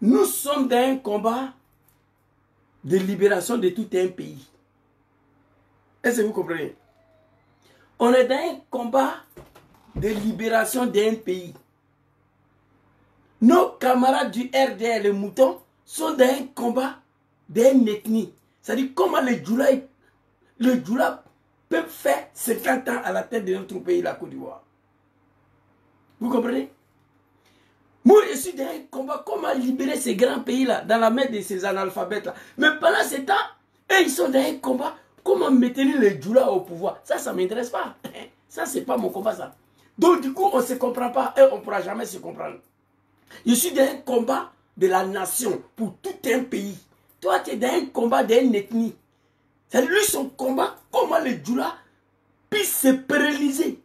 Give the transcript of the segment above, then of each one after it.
Nous sommes dans un combat de libération de tout un pays. Est-ce que vous comprenez? On est dans un combat de libération d'un pays. Nos camarades du RDR, les moutons, sont dans un combat d'une ethnie. C'est-à-dire comment les Djoula peuvent faire 50 ans à la tête de notre pays, la Côte d'Ivoire. Vous comprenez? Moi, je suis dans un combat, comment libérer ces grands pays-là, dans la main de ces analphabètes-là. Mais pendant ce temps, eux, ils sont dans un combat, comment maintenir les Djoula au pouvoir. Ça ne m'intéresse pas. Ça, ce n'est pas mon combat, ça. Donc, du coup, on ne se comprend pas et on ne pourra jamais se comprendre. Je suis dans un combat de la nation pour tout un pays. Toi, tu es dans un combat d'une ethnie. C'est lui son combat, comment les Djoula puissent se pérenniser,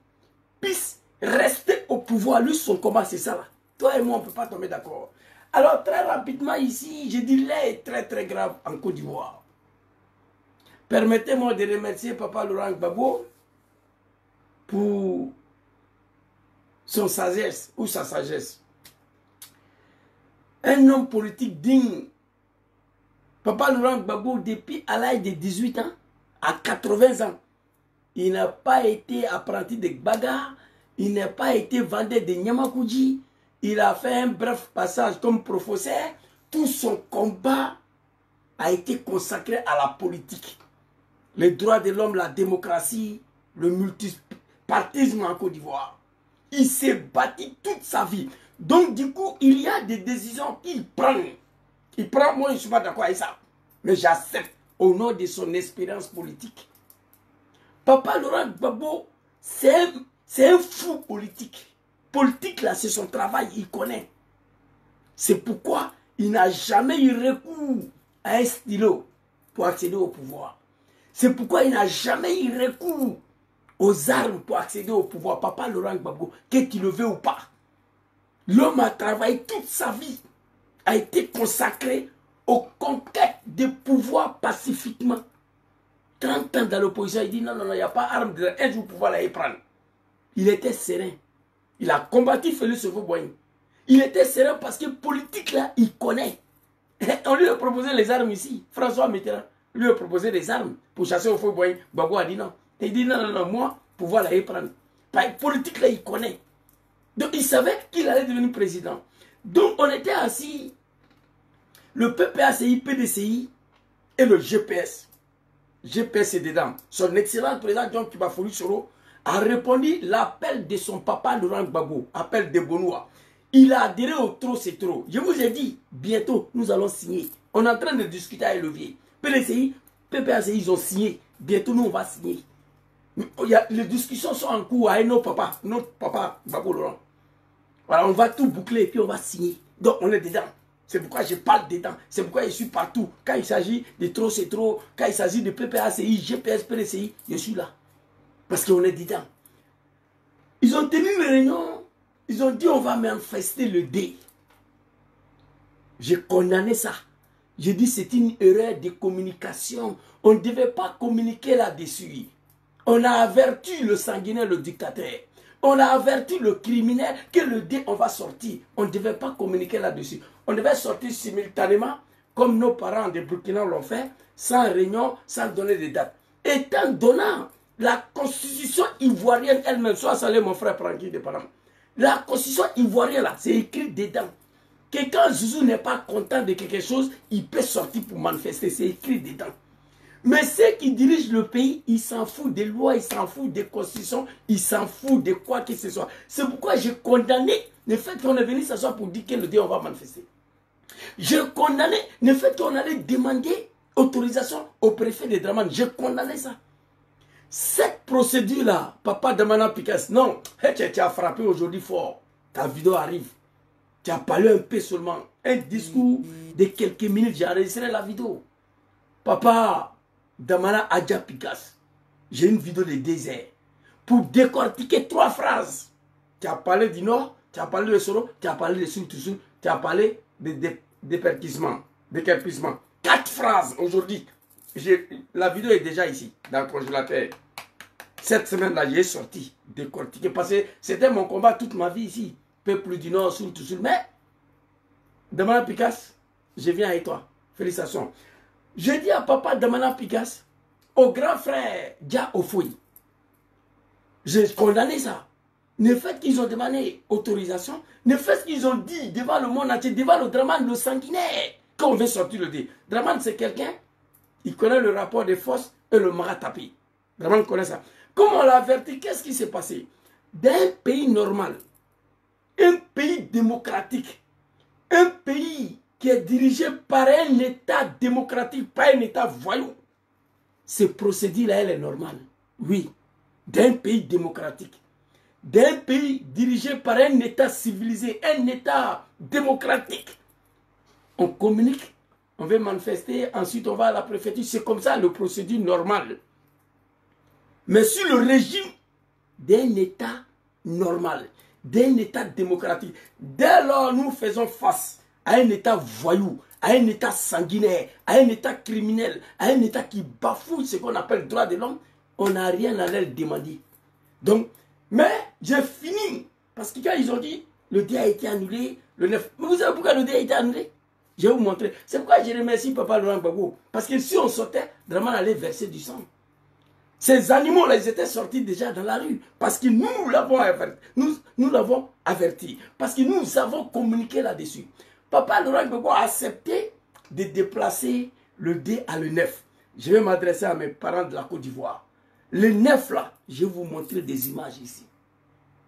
puissent rester au pouvoir. Lui, son combat, c'est ça là. Toi et moi, on ne peut pas tomber d'accord. Alors, très rapidement ici, je dis l'air est très très grave en Côte d'Ivoire. Permettez-moi de remercier Papa Laurent Gbagbo pour son sagesse ou sa sagesse. Un homme politique digne. Papa Laurent Gbagbo, depuis à l'âge de 18 ans, à 80 ans, il n'a pas été apprenti de bagarre, il n'a pas été vendeur de Nyamakoudji, il a fait un bref passage comme professeur. Tout son combat a été consacré à la politique. Les droits de l'homme, la démocratie, le multipartisme en Côte d'Ivoire. Il s'est battu toute sa vie. Donc du coup, il y a des décisions qu'il prend. Il prend, moi je ne suis pas d'accord avec ça. Mais j'accepte au nom de son expérience politique. Papa Laurent Gbagbo, c'est un fou politique. Politique là, c'est son travail, il connaît. C'est pourquoi il n'a jamais eu recours à un stylo pour accéder au pouvoir. C'est pourquoi il n'a jamais eu recours aux armes pour accéder au pouvoir. Papa Laurent Gbagbo, que tu le veux ou pas. L'homme a travaillé toute sa vie, a été consacré aux conquêtes de pouvoir pacifiquement. 30 ans dans l'opposition, il dit non, il n'y a pas d'armes, un jour pouvoir la prendre. Il était serein. Il a combattu Félix Houphouët-Boigny. Il était serein parce que politique là, il connaît. On lui a proposé les armes ici. François Mitterrand lui a proposé des armes pour chasser Houphouët-Boigny. Gbagbo a dit non. Il dit non, moi, pouvoir la prendre. Politique là, il connaît. Donc il savait qu'il allait devenir président. Donc on était assis, le PPACI, PDCI et le GPS. GPS c'est dedans. Son excellent président John Kibafolu Soro a répondu l'appel de son papa Laurent Gbagbo, appel de Bonoua. Il a adhéré au trop c'est trop. Je vous ai dit, bientôt nous allons signer. On est en train de discuter avec Levier. PDCI, PPACI, ils ont signé. Bientôt nous on va signer. Les discussions sont en cours avec notre papa Gbagbo Laurent. Voilà, on va tout boucler et puis on va signer. Donc on est dedans. C'est pourquoi je parle dedans. C'est pourquoi je suis partout. Quand il s'agit de trop c'est trop, quand il s'agit de PPACI, GPS, PDCI, je suis là. Parce qu'on est dedans. Ils ont tenu une réunion. Ils ont dit on va manifester le dé. J'ai condamné ça. J'ai dit c'est une erreur de communication. On ne devait pas communiquer là-dessus. On a averti le sanguinaire, le dictateur. On a averti le criminel que le dé, on va sortir. On ne devait pas communiquer là-dessus. On devait sortir simultanément, comme nos parents de Burkina l'ont fait, sans réunion, sans donner de date. Étant donnant la constitution ivoirienne elle-même, soit salé mon frère Francky de Panama. La constitution ivoirienne, là, c'est écrit dedans. Que quand Zouzou n'est pas content de quelque chose, il peut sortir pour manifester. C'est écrit dedans. Mais ceux qui dirigent le pays, ils s'en foutent des lois, ils s'en foutent des constitutions, ils s'en foutent de quoi que ce soit. C'est pourquoi j'ai condamné le fait qu'on est venu s'asseoir pour dire que le dé, on va manifester. J'ai condamné le fait qu'on allait demander autorisation au préfet de Dramane. J'ai condamné ça. Cette procédure-là, papa Damana Picasso, non, tu as frappé aujourd'hui fort. Ta vidéo arrive. Tu as parlé un peu seulement. Un discours de quelques minutes, j'ai enregistré la vidéo. Papa Damana Adja Picasso, j'ai une vidéo de désert pour décortiquer 3 phrases. Tu as parlé du Nord, tu as parlé de Soro, tu as parlé de Sud-Toussou, tu as parlé de déperquisement. 4 phrases aujourd'hui. La vidéo est déjà ici, dans le congélateur. Cette semaine-là, j'ai sorti, décortiqué, parce que c'était mon combat toute ma vie ici. Peuple du Nord, Sud-Toussou. Mais Damana Picasse, je viens avec toi. Félicitations. Je dis à papa Damana Picasse, au grand frère Dia Ofoui, j'ai condamné ça. Le fait qu'ils ont demandé autorisation, le fait qu'ils ont dit devant le monde entier, devant le Draman, le sanguinaire, qu'on veut sortir le dé. Draman, c'est quelqu'un, il connaît le rapport des forces et le maratapi. Draman connaît ça. Comme on l'a averti, qu'est-ce qui s'est passé? Dans un pays normal, un pays démocratique, un pays qui est dirigé par un État démocratique, pas un État voyou, ce procédé-là, elle est normale. Oui, d'un pays démocratique, d'un pays dirigé par un État civilisé, un État démocratique. On communique, on veut manifester, ensuite on va à la préfecture. C'est comme ça le procédure normal. Mais sur le régime d'un État normal, d'un État démocratique, dès lors nous faisons face à un État voyou, à un État sanguinaire, à un État criminel, à un État qui bafoue ce qu'on appelle le droit de l'homme, on n'a rien à leur demander. Donc, mais j'ai fini. Parce que quand ils ont dit, le dé a été annulé, le 9. Mais vous savez pourquoi le dé a été annulé? Je vais vous montrer. C'est pourquoi je remercie Papa Laurent Gbagbo. Parce que si on sortait, Draman allait verser du sang. Ces animaux-là, ils étaient sortis déjà dans la rue. Parce que nous l'avons averti. Nous l'avons averti. Parce que nous avons communiqué là-dessus. Papa Laurent Gbagbo a accepté de déplacer le dé à le 9. Je vais m'adresser à mes parents de la Côte d'Ivoire. Le 9 là, je vais vous montrer des images ici.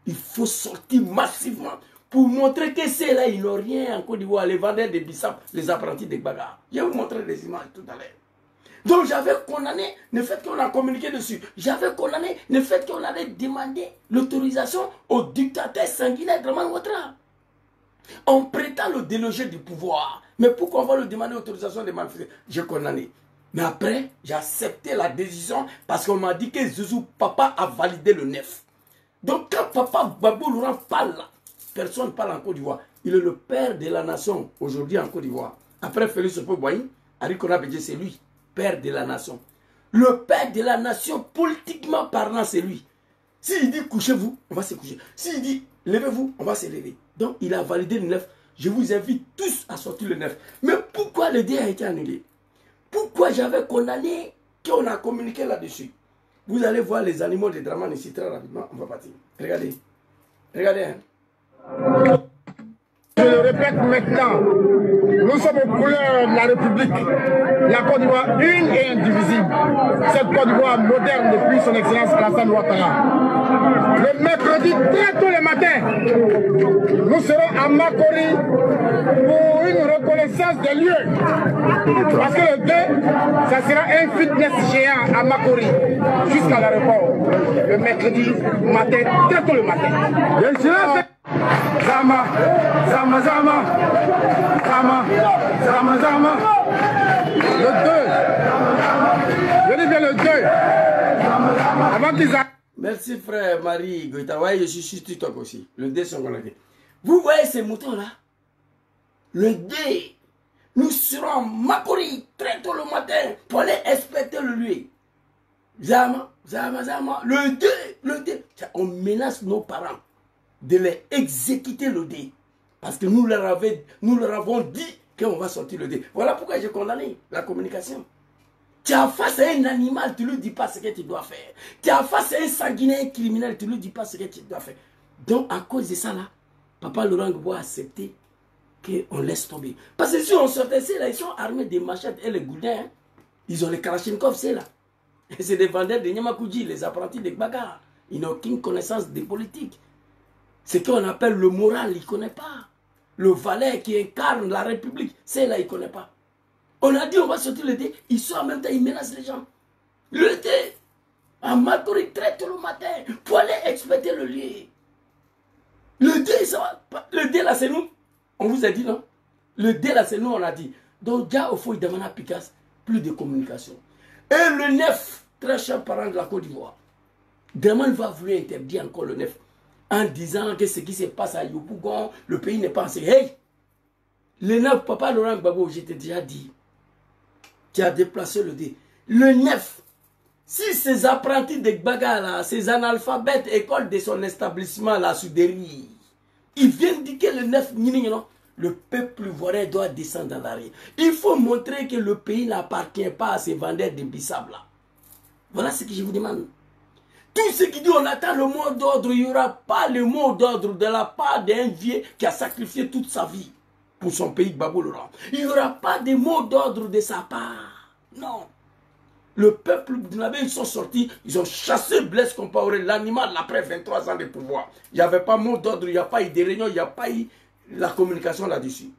Il faut sortir massivement pour montrer que c'est là, ils n'ont rien en Côte d'Ivoire. Les vendeurs de bissap, les apprentis de bagarre. Je vais vous montrer des images tout à l'heure. Donc j'avais condamné le fait qu'on a communiqué dessus. J'avais condamné le fait qu'on avait demandé l'autorisation au dictateur sanguinaire Draman Ouattara. On prétend le déloger du pouvoir. Mais pourquoi on va le demander l'autorisation de manifester? J'ai condamné. Mais après, j'ai accepté la décision parce qu'on m'a dit que Zouzou, papa a validé le 9. Donc quand papa Babou Laurent parle là, personne ne parle en Côte d'Ivoire. Il est le père de la nation aujourd'hui en Côte d'Ivoire. Après Félix Houphouët-Boigny, Arikona Bédié, c'est lui, père de la nation. Le père de la nation, politiquement parlant, c'est lui. S'il dit couchez-vous, on va se coucher. S'il dit levez-vous, on va se lever. Donc il a validé le 9. Je vous invite tous à sortir le 9. Mais pourquoi le dé a été annulé? Pourquoi j'avais condamné qu'on a communiqué là-dessus? Vous allez voir les animaux de Draman ici très rapidement. On va partir. Regardez. Regardez. Hein. Je le répète maintenant, nous sommes aux couleurs de la République. La Côte d'Ivoire une et indivisible. Cette Côte d'Ivoire moderne depuis son excellence Alassane Ouattara. Le mercredi très tôt le matin, nous serons à Makori pour une reconnaissance des lieux. Parce que le 2, ça sera un fitness géant à Makori jusqu'à l'aéroport. Le mercredi matin, très tôt le matin. Zama, Zama, Zama, Zama, Zama, Zama. Le 2. Je dis bien le 2. Avant qu'ils arrivent. Merci frère Marie Goïta. Ouais, je suis sur TikTok aussi. Le 2 sont connectés. Vous voyez ces moutons-là? Le 2. Nous serons à Makori très tôt le matin pour aller inspecter le lieu. Zama, Zama, Zama. Le 2. Le 2. On menace nos parents de les exécuter le dé. Parce que nous leur avons dit qu'on va sortir le dé. Voilà pourquoi j'ai condamné la communication. Tu as face à un animal, tu ne lui dis pas ce que tu dois faire. Tu as face à un sanguinaire criminel, tu ne lui dis pas ce que tu dois faire. Donc à cause de ça là, Papa Laurent Gbagbo a accepté qu'on laisse tomber. Parce que si on sortait, c'est là, ils sont armés des machettes et les goudins. Hein. Ils ont les Kalachnikov, c'est là. Et c'est des vendeurs de Nyamakoudji, les apprentis de bagarre. Ils n'ont aucune connaissance des politiques. Ce qu'on appelle le moral, il ne connaît pas. Le valet qui incarne la République, c'est là, il ne connaît pas. On a dit on va sortir le dé, ils sont en même temps, ils menacent les gens. Le dé, à Makori très tôt le matin, pour aller exploiter le lieu. Le dé, ça va. Le dé là, c'est nous. On vous a dit non? Le dé là, c'est nous, on a dit. Donc, déjà, au fond, il demande à Picasso plus de communication. Et le 9, très cher parent de la Côte d'Ivoire, Draman va vouloir interdire encore le 9. En disant que ce qui se passe à Yopougon, le pays n'est pas en sécurité. Hey! Le 9, Papa Laurent Gbagbo, je t'ai déjà dit, tu as déplacé le dé. Le 9, si ces apprentis de bagarre là, ces analphabètes, école de son établissement là, sur des riz, ils viennent dire que le 9, Le peuple ivoirien doit descendre dans la rue. Il faut montrer que le pays n'appartient pas à ces vendeurs de bissab là. Voilà ce que je vous demande. Tout ce qui dit on attend le mot d'ordre, il n'y aura pas le mot d'ordre de la part d'un vieux qui a sacrifié toute sa vie pour son pays, Gbagbo Laurent. Il n'y aura pas de mot d'ordre de sa part. Non. Le peuple burkinabé, ils sont sortis, ils ont chassé Blaise Compaoré, l'animal, après 23 ans de pouvoir. Il n'y avait pas mot d'ordre, il n'y a pas eu de réunion, il n'y a pas eu la communication là-dessus.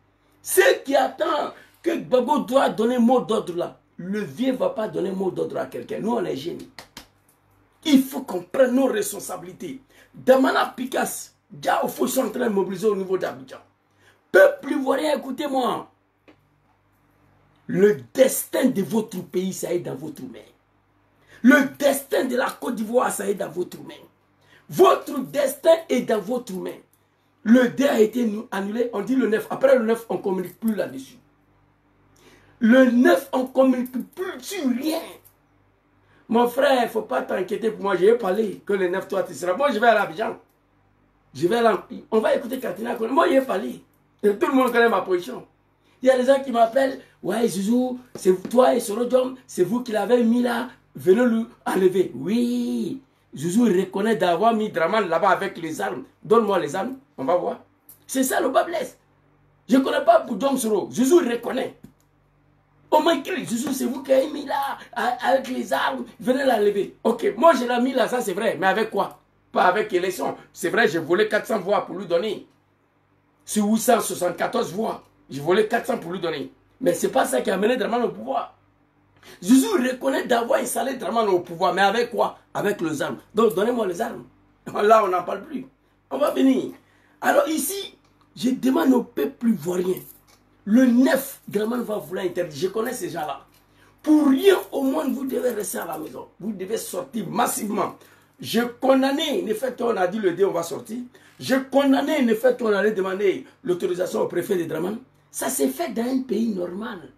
Ceux qui attendent que Gbagbo doit donner mot d'ordre là, le vieux ne va pas donner mot d'ordre à quelqu'un. Nous, on est génies. Il faut qu'on prenne nos responsabilités. Damana Picasse, déjà, il faut sont en train de mobiliser au niveau d'Abidjan. Peuple ivoirien, écoutez-moi. Le destin de votre pays, ça est dans votre main. Le destin de la Côte d'Ivoire, ça est dans votre main. Votre destin est dans votre main. Le dé a été annulé, on dit le 9. Après le 9, on ne communique plus là-dessus. Le 9, on ne communique plus sur rien. Mon frère, il ne faut pas t'inquiéter pour moi. Je vais parler que le 9, toi, tu seras. Moi, je vais à l'Abidjan. On va écouter Katina. Moi, je vais parler. Et tout le monde connaît ma position. Il y a des gens qui m'appellent. Ouais, Zouzou, c'est toi et Sorodjom, c'est vous qui l'avez mis là. Venez lui enlever. Oui. Zouzou reconnaît d'avoir mis Draman là-bas avec les armes. Donne-moi les armes. On va voir. C'est ça le bas blesse. Je ne connais pas pour Dom Soro. Zouzou reconnaît. On m'a écrit, Zouzou, c'est vous qui avez mis là, avec les armes, venez l'enlever. Ok, moi je l'ai mis là, ça c'est vrai, mais avec quoi? Pas avec élection. C'est vrai, j'ai volé 400 voix pour lui donner. Sur 874 voix, j'ai volé 400 pour lui donner. Mais ce n'est pas ça qui a mené Draman au pouvoir. Zouzou reconnaît d'avoir installé Draman au pouvoir, mais avec quoi? Avec les armes. Donc donnez-moi les armes. Là, on n'en parle plus. On va venir. Alors ici, je demande au peuple ivoirien. Le 9, Draman va vouloir interdire. Je connais ces gens-là. Pour rien au monde, vous devez rester à la maison. Vous devez sortir massivement. Je condamnais, le fait qu'on a dit le dé, on va sortir. Je condamnais le fait qu'on allait demander l'autorisation au préfet de Draman. Ça s'est fait dans un pays normal.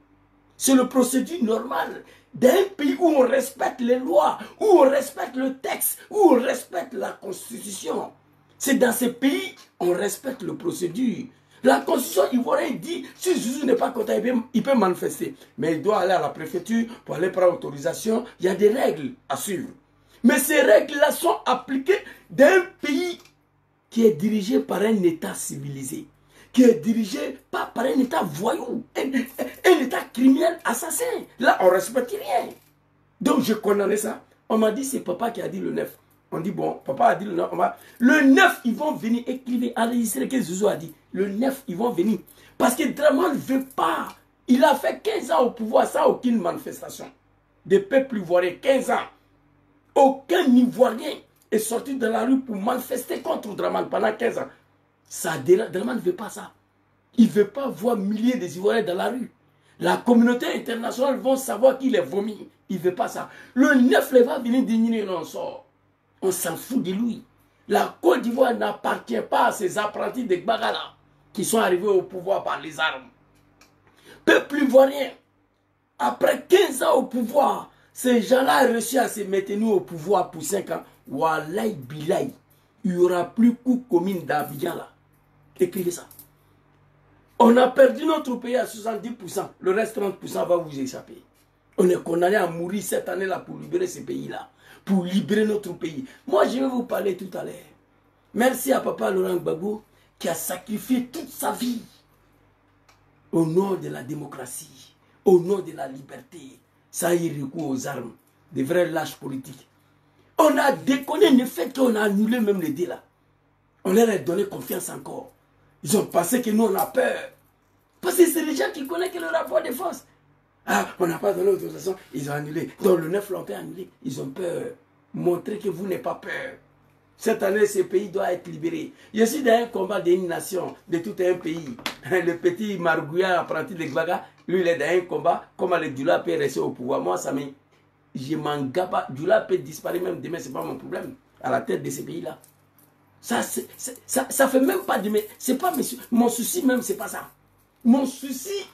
C'est le procédure normale d'un pays où on respecte les lois, où on respecte le texte, où on respecte la constitution. C'est dans ces pays on respecte le procédure. La constitution ivoirienne dit, si Zouzou n'est pas content, il peut manifester. Mais il doit aller à la préfecture pour aller prendre autorisation. Il y a des règles à suivre. Mais ces règles-là sont appliquées dans un pays qui est dirigé par un État civilisé. Qui est dirigé pas par un État voyou. Un État criminel assassin. Là, on ne respecte rien. Donc, je condamnais ça. On m'a dit, c'est papa qui a dit le 9. On dit, bon, papa a dit le 9. Le 9, ils vont venir écrire, enregistrer ce que Zouzou a dit. Le 9, ils vont venir. Parce que Draman ne veut pas. Il a fait 15 ans au pouvoir sans aucune manifestation. Des peuples ivoiriens, 15 ans. Aucun Ivoirien est sorti de la rue pour manifester contre Draman pendant 15 ans. Draman ne veut pas ça. Il ne veut pas voir milliers d'Ivoiriens dans la rue. La communauté internationale va savoir qu'il est vomi. Il ne veut pas ça. Le 9, il va venir digner, on sort. On s'en fout de lui. La Côte d'Ivoire n'appartient pas à ces apprentis de Gbagala qui sont arrivés au pouvoir par les armes. Peuple ivoirien, après 15 ans au pouvoir, ces gens-là ont réussi à se maintenir au pouvoir pour 5 ans. Wallahi bilahi, il n'y aura plus coup commune d'Abidjan là. Écrivez ça. On a perdu notre pays à 70%. Le reste 30% va vous échapper. On est condamné à mourir cette année-là pour libérer ce pays-là. Pour libérer notre pays. Moi, je vais vous parler tout à l'heure. Merci à papa Laurent Gbagbo qui a sacrifié toute sa vie au nom de la démocratie, au nom de la liberté, sans y recours aux armes, des vrais lâches politiques. On a déconné le fait qu'on a annulé même les dés là. On leur a donné confiance encore. Ils ont pensé que nous on a peur. Parce que c'est les gens qui connaissent le rapport de force. Ah, on n'a pas donné l'autorisation, ils ont annulé. Donc le 9 l'ont annulé. Ils ont peur. Montrez que vous n'avez pas peur. Cette année, ce pays doit être libéré. Je suis dans un combat d'une nation, de tout un pays. Le petit Margouya, apprenti de Gbaga, lui, il est dans un combat. Comment le Dula peut rester au pouvoir? Moi, ça me... Je m'en gaba. Dula peut disparaître même demain, ce n'est pas mon problème. À la tête de ce pays-là. Ça fait même pas de... C'est pas mon souci même, c'est pas ça. Mon souci...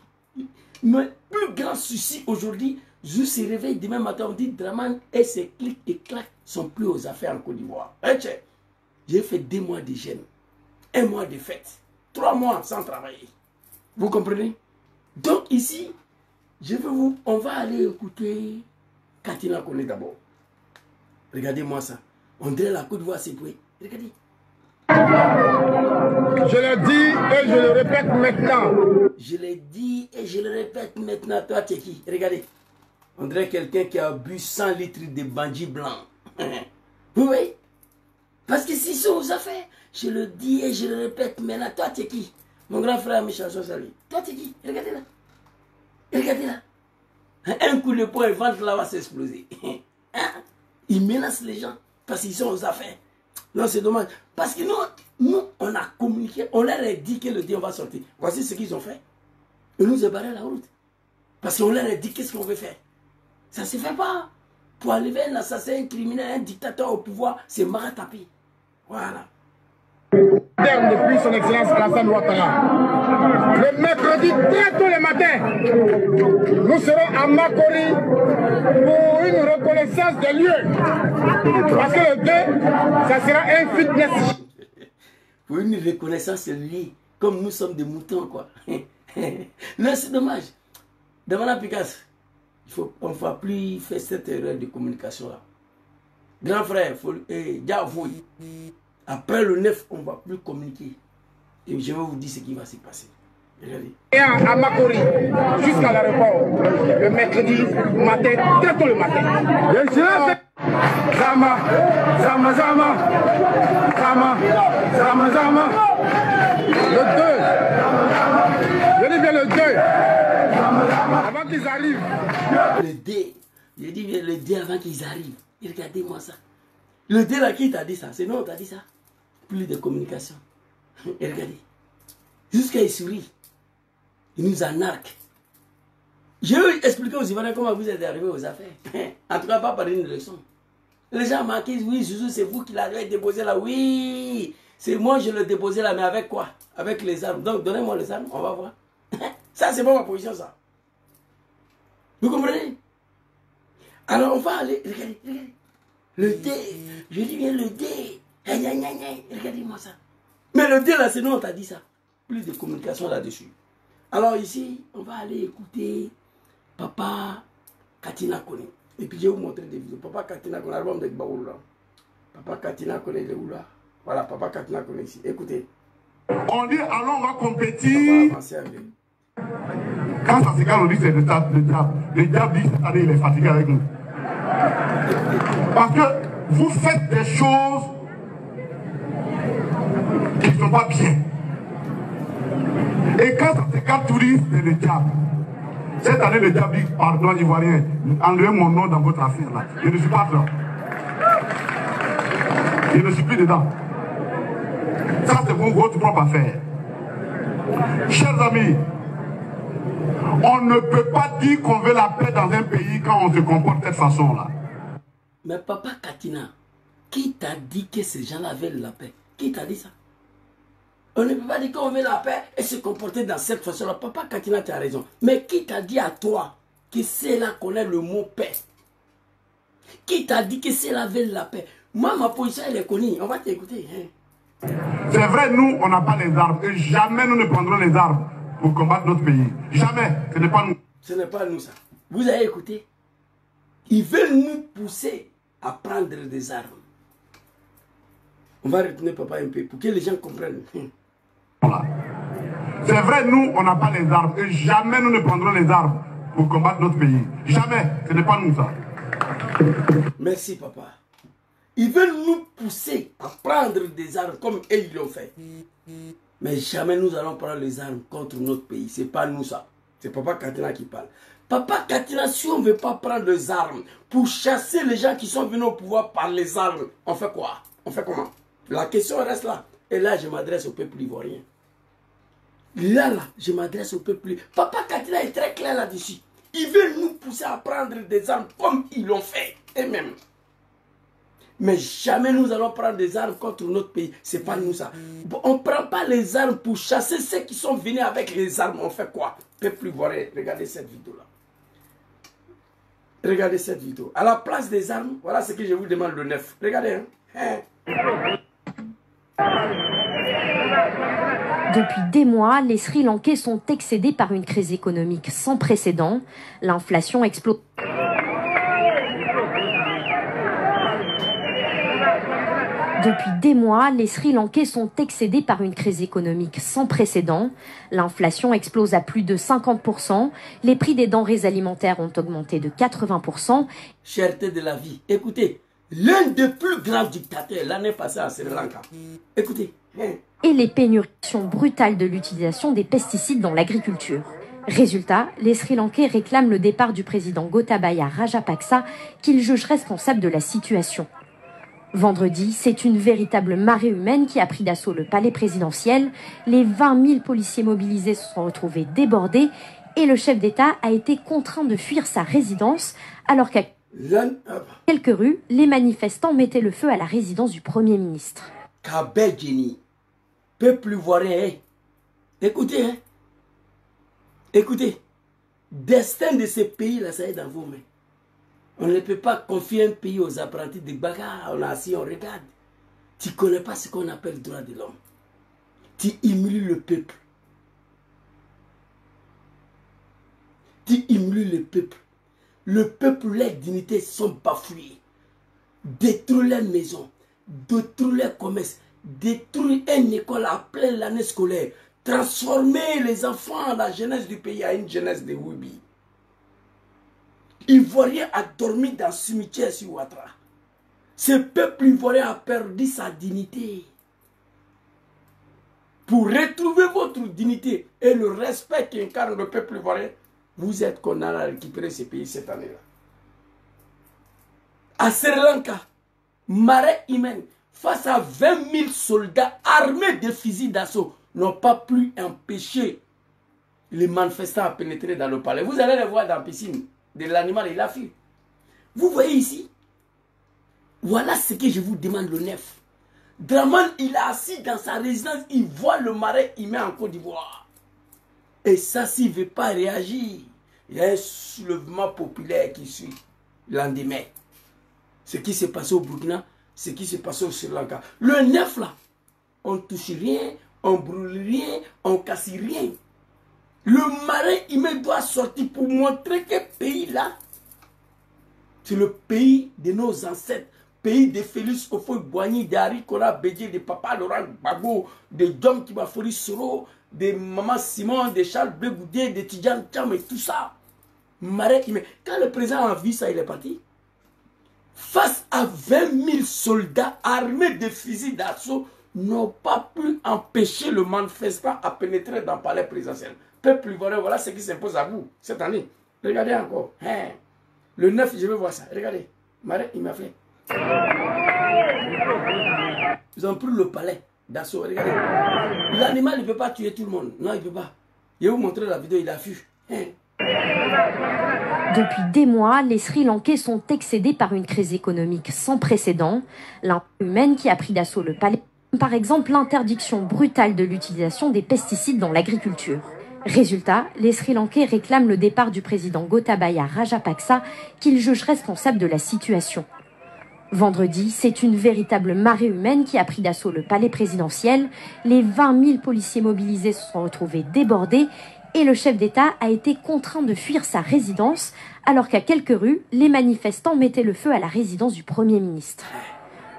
Mon plus grand souci aujourd'hui, je se réveille demain matin, on dit Draman et ses clics et claques sont plus aux affaires en Côte d'Ivoire. J'ai fait 2 mois de jeûne, 1 mois de fête, 3 mois sans travailler. Vous comprenez? Donc ici, on va aller écouter Katina Koné d'abord. Regardez-moi ça. On dirait la Côte d'Ivoire s'épouille. Regardez. Je le dis et je le répète maintenant. Je le dis et je le répète maintenant. Toi, tu es qui? Regardez. On dirait quelqu'un qui a bu 100 litres de bandit blanc. Vous voyez? Parce que si c'est aux affaires, je le dis et je le répète maintenant. Toi, tu es qui? Mon grand frère Michel Sosali. Toi, tu es qui? Regardez là. Regardez là. Un coup de poing, le ventre là va s'exploser. Ils menacent les gens parce qu'ils sont aux affaires. Non, c'est dommage. Parce que nous, on a communiqué, on leur a dit que le Dieu va sortir. Voici ce qu'ils ont fait. Ils nous ont barré la route. Parce qu'on leur a dit qu'est-ce qu'on veut faire. Ça ne se fait pas. Pour enlever un assassin, un criminel, un dictateur au pouvoir, c'est Maratapi. Voilà. Depuis son excellence Alassane Ouattara. Le mercredi très tôt le matin, nous serons à Makori pour une reconnaissance des lieux. Parce que le 2, ça sera un fitness. Pour une reconnaissance des lieux, comme nous sommes des moutons, quoi. Non, c'est dommage. Dans mon application, on ne va plus faire cette erreur de communication là. Grand frère, après le 9, on ne va plus communiquer. Et je vais vous dire ce qui va se passer. Regardez. Et à Makori, jusqu'à l'aéroport, le mercredi matin, très tôt le matin. Zama, Zama, Zama, Zama, Zama, Zama. Le 2. Je dis bien le 2. Avant qu'ils arrivent. Le 2. Je dis bien le 2 avant qu'ils arrivent. Et regardez-moi ça. Le 2 là, qui t'a dit ça? C'est nous, on t'a dit ça. Plus de communication. Et regardez. Jusqu'à il sourit. Il nous anarque. Je vais expliquer aux Ivoiriens comment vous êtes arrivés aux affaires. En tout cas, pas par une leçon. Les gens marquent, oui, Zouzou, c'est vous qui l'avez déposé là. Oui, c'est moi, je l'ai déposé là, mais avec quoi? Avec les armes. Donc, donnez-moi les armes, on va voir. Ça, c'est pas ma position, ça. Vous comprenez? Alors, on va aller, regardez, regardez. Le dé, je dis bien le dé. Regardez-moi ça. Mais le dé là, c'est nous, on t'a dit ça. Plus de communication là-dessus. Alors ici, on va aller écouter Papa Katina Koné. Et puis je vais vous montrer des vidéos. Papa Katina Koné, l'album de Gbaoulou là. Papa Katina Koné, il est où là? Voilà, Papa Katina Koné ici. Écoutez. On dit, alors on va compétir. Quand ça se calme, on dit c'est le diable. Le diable dit, allez, il est fatigué avec nous. Parce que vous faites des choses qui ne sont pas bien. Et quand ça se calme, tout dit, c'est le diable. Cette année, le diable dit, pardon, Ivoirien, enlevez mon nom dans votre affaire là. Je ne suis pas dedans. Je ne suis plus dedans. Ça, c'est votre propre affaire. Chers amis, on ne peut pas dire qu'on veut la paix dans un pays quand on se comporte de cette façon-là. Mais Papa Katina, qui t'a dit que ces gens-là veulent la paix? Qui t'a dit ça? On ne peut pas dire qu'on veut la paix et se comporter dans cette façon-là. Papa Katina, tu as raison. Mais qui t'a dit à toi que c'est là qu'on a le mot paix? Qui t'a dit que c'est là veulent la paix? Moi, ma position, elle est connue. On va t'écouter. Hein? C'est vrai, nous, on n'a pas les armes. Et jamais nous ne prendrons les armes pour combattre notre pays. Jamais. Ce n'est pas nous. Ce n'est pas nous, ça. Vous avez écouté? Ils veulent nous pousser à prendre des armes. On va retourner papa un peu pour que les gens comprennent. Voilà. C'est vrai, nous, on n'a pas les armes. Et jamais nous ne prendrons les armes pour combattre notre pays. Jamais. Ce n'est pas nous, ça. Merci, papa. Ils veulent nous pousser à prendre des armes comme eux, ils l'ont fait. Mais jamais nous allons prendre les armes contre notre pays. Ce n'est pas nous, ça. C'est Papa Katina qui parle. Papa Katina, si on ne veut pas prendre les armes pour chasser les gens qui sont venus au pouvoir par les armes, on fait quoi? On fait comment? La question reste là. Et là, je m'adresse au peuple ivoirien. Là, je m'adresse au peuple. Papa Katina est très clair là-dessus. Ils veulent nous pousser à prendre des armes comme ils l'ont fait eux-mêmes. Mais jamais nous allons prendre des armes contre notre pays. C'est pas nous ça. On ne prend pas les armes pour chasser ceux qui sont venus avec les armes. On fait quoi? Peuple ivoirien, regardez cette vidéo-là. Regardez cette vidéo. À la place des armes, voilà ce que je vous demande le 9. Regardez. Hein? Depuis des mois, les Sri Lankais sont excédés par une crise économique sans précédent. L'inflation explose. Depuis des mois, les Sri Lankais sont excédés par une crise économique sans précédent. L'inflation explose à plus de 50%. Les prix des denrées alimentaires ont augmenté de 80%. Cherté de la vie. Écoutez, l'un des plus grands dictateurs l'année passée à Sri Lanka. Écoutez. Et les pénuries brutales de l'utilisation des pesticides dans l'agriculture. Résultat, les Sri Lankais réclament le départ du président Gotabaya Rajapaksa, qu'ils jugent responsable de la situation. Vendredi, c'est une véritable marée humaine qui a pris d'assaut le palais présidentiel. Les 20 000 policiers mobilisés se sont retrouvés débordés et le chef d'État a été contraint de fuir sa résidence alors qu'à quelques rues, les manifestants mettaient le feu à la résidence du Premier ministre. Kabedjini, peuple ivoirien, écoutez, écoutez, destin de ce pays-là, ça est dans vos mains. On ne peut pas confier un pays aux apprentis de bagarre. On est assis, on regarde. Tu ne connais pas ce qu'on appelle le droit de l'homme. Tu humilies le peuple. Tu humilies le peuple. Le peuple, les dignités sont bafouées. Détruire les maisons, détruire les commerces, détruire une école à pleine l'année scolaire, transformer les enfants, la jeunesse du pays à une jeunesse de Wibi. Ivoirien a dormi dans le cimetière sur Ouattara. Ce peuple ivoirien a perdu sa dignité. Pour retrouver votre dignité et le respect qu'incarne le peuple ivoirien, vous êtes condamné à récupérer ce pays cette année-là. À Sri Lanka, marée humaine, face à 20 000 soldats armés de fusils d'assaut, n'ont pas pu empêcher les manifestants à pénétrer dans le palais. Vous allez les voir dans la piscine de l'animal, il a fui. Vous voyez ici, voilà ce que je vous demande le 9. Draman, il est assis dans sa résidence, il voit le marais humain en Côte d'Ivoire. Et ça, s'il ne veut pas réagir, il y a un soulèvement populaire qui suit le lendemain. Ce qui s'est passé au Burkina, ce qui s'est passé au Sri Lanka. Le 9 là, on ne touche rien, on ne brûle rien, on ne casse rien. Le marais humain doit sortir pour montrer que ce pays-là, c'est le pays de nos ancêtres. Pays de Félix Houphouët-Boigny, d'Harry Kola Bédié, de Papa Laurent Gbagbo, de Dom Kibafori Soro, de Maman Simon, de Charles Blegoudé, de Tidjane Cham et tout ça. Marais humain. Quand le président a vu ça, il est parti. Face à 20 000 soldats armés de fusils d'assaut, n'ont pas pu empêcher le manifestant à pénétrer dans le palais présidentiel. Peuple ivoirien, voilà ce qui s'impose à vous cette année. Regardez encore. Hein. Le 9, je vais voir ça. Regardez. Marais, il m'a fait. Ils ont pris le palais d'assaut. Regardez. L'animal ne peut pas tuer tout le monde. Non, il ne peut pas. Je vais vous montrer la vidéo, il a fui. Hein. Depuis des mois, les Sri Lankais sont excédés par une crise économique sans précédent. L'inflation humaine qui a pris d'assaut le palais. Par exemple, l'interdiction brutale de l'utilisation des pesticides dans l'agriculture. Résultat, les Sri Lankais réclament le départ du président Gotabaya Rajapaksa, qu'ils jugent responsable de la situation. Vendredi, c'est une véritable marée humaine qui a pris d'assaut le palais présidentiel. Les 20 000 policiers mobilisés se sont retrouvés débordés et le chef d'État a été contraint de fuir sa résidence alors qu'à quelques rues, les manifestants mettaient le feu à la résidence du Premier ministre.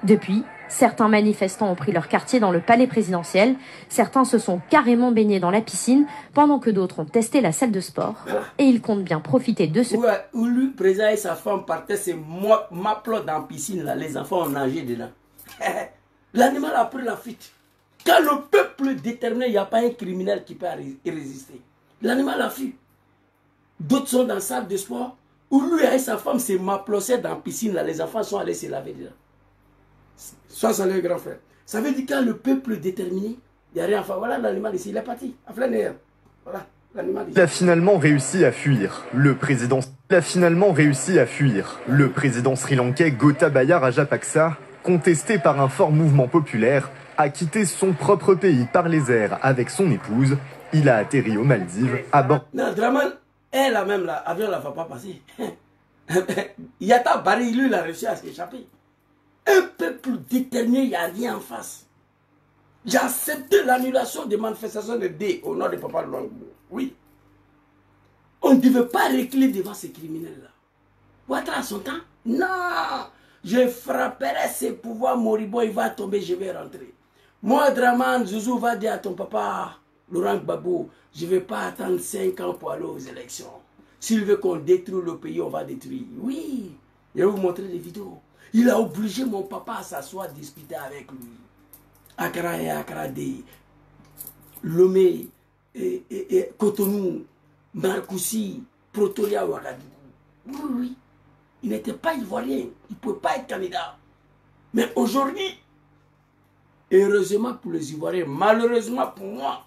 Depuis, certains manifestants ont pris leur quartier dans le palais présidentiel, certains se sont carrément baignés dans la piscine, pendant que d'autres ont testé la salle de sport. Et ils comptent bien profiter de ce... Où le président et sa femme partaient, c'est m'applaudent dans la piscine, là, les enfants ont nagé dedans. L'animal a pris la fuite. Quand le peuple est déterminé, il n'y a pas un criminel qui peut y résister. L'animal a fui. D'autres sont dans la salle de sport, où lui et sa femme se m'applaudissaient dans la piscine, là, les enfants sont allés se laver dedans. Soit ça le grand frère. Ça veut dire que quand le peuple est déterminé, il n'y a rien à faire. Voilà l'animal ici, il est parti. Voilà l'animal ici. Il a finalement réussi à fuir. Le président sri-lankais Gotabaya Rajapaksa, contesté par un fort mouvement populaire, a quitté son propre pays par les airs avec son épouse. Il a atterri aux Maldives à bord. Non, Draman, elle a même là, l'avion ne va pas passer. Yata Bari, lui, il a réussi à s'échapper. Un peuple déterminé, il n'y a rien en face. J'ai accepté l'annulation des manifestations de D au nom de Papa Laurent Gbagbo. Oui. On ne devait pas reculer devant ces criminels-là. Ouattara à son temps? Non. Je frapperai ses pouvoirs moribonds, il va tomber, je vais rentrer. Moi, Draman, Zouzou va dire à ton papa, Laurent Gbagbo, je ne vais pas attendre 5 ans pour aller aux élections. S'il veut qu'on détruise le pays, on va détruire. Oui. Je vais vous montrer des vidéos. Il a obligé mon papa à s'asseoir, discuter avec lui. Accra et Accra D, Lomé, et Cotonou, Marcoussi, Pretoria, Ouagadougou. Oui, oui. Il n'était pas ivoirien. Il ne pouvait pas être candidat. Mais aujourd'hui, heureusement pour les Ivoiriens, malheureusement pour moi,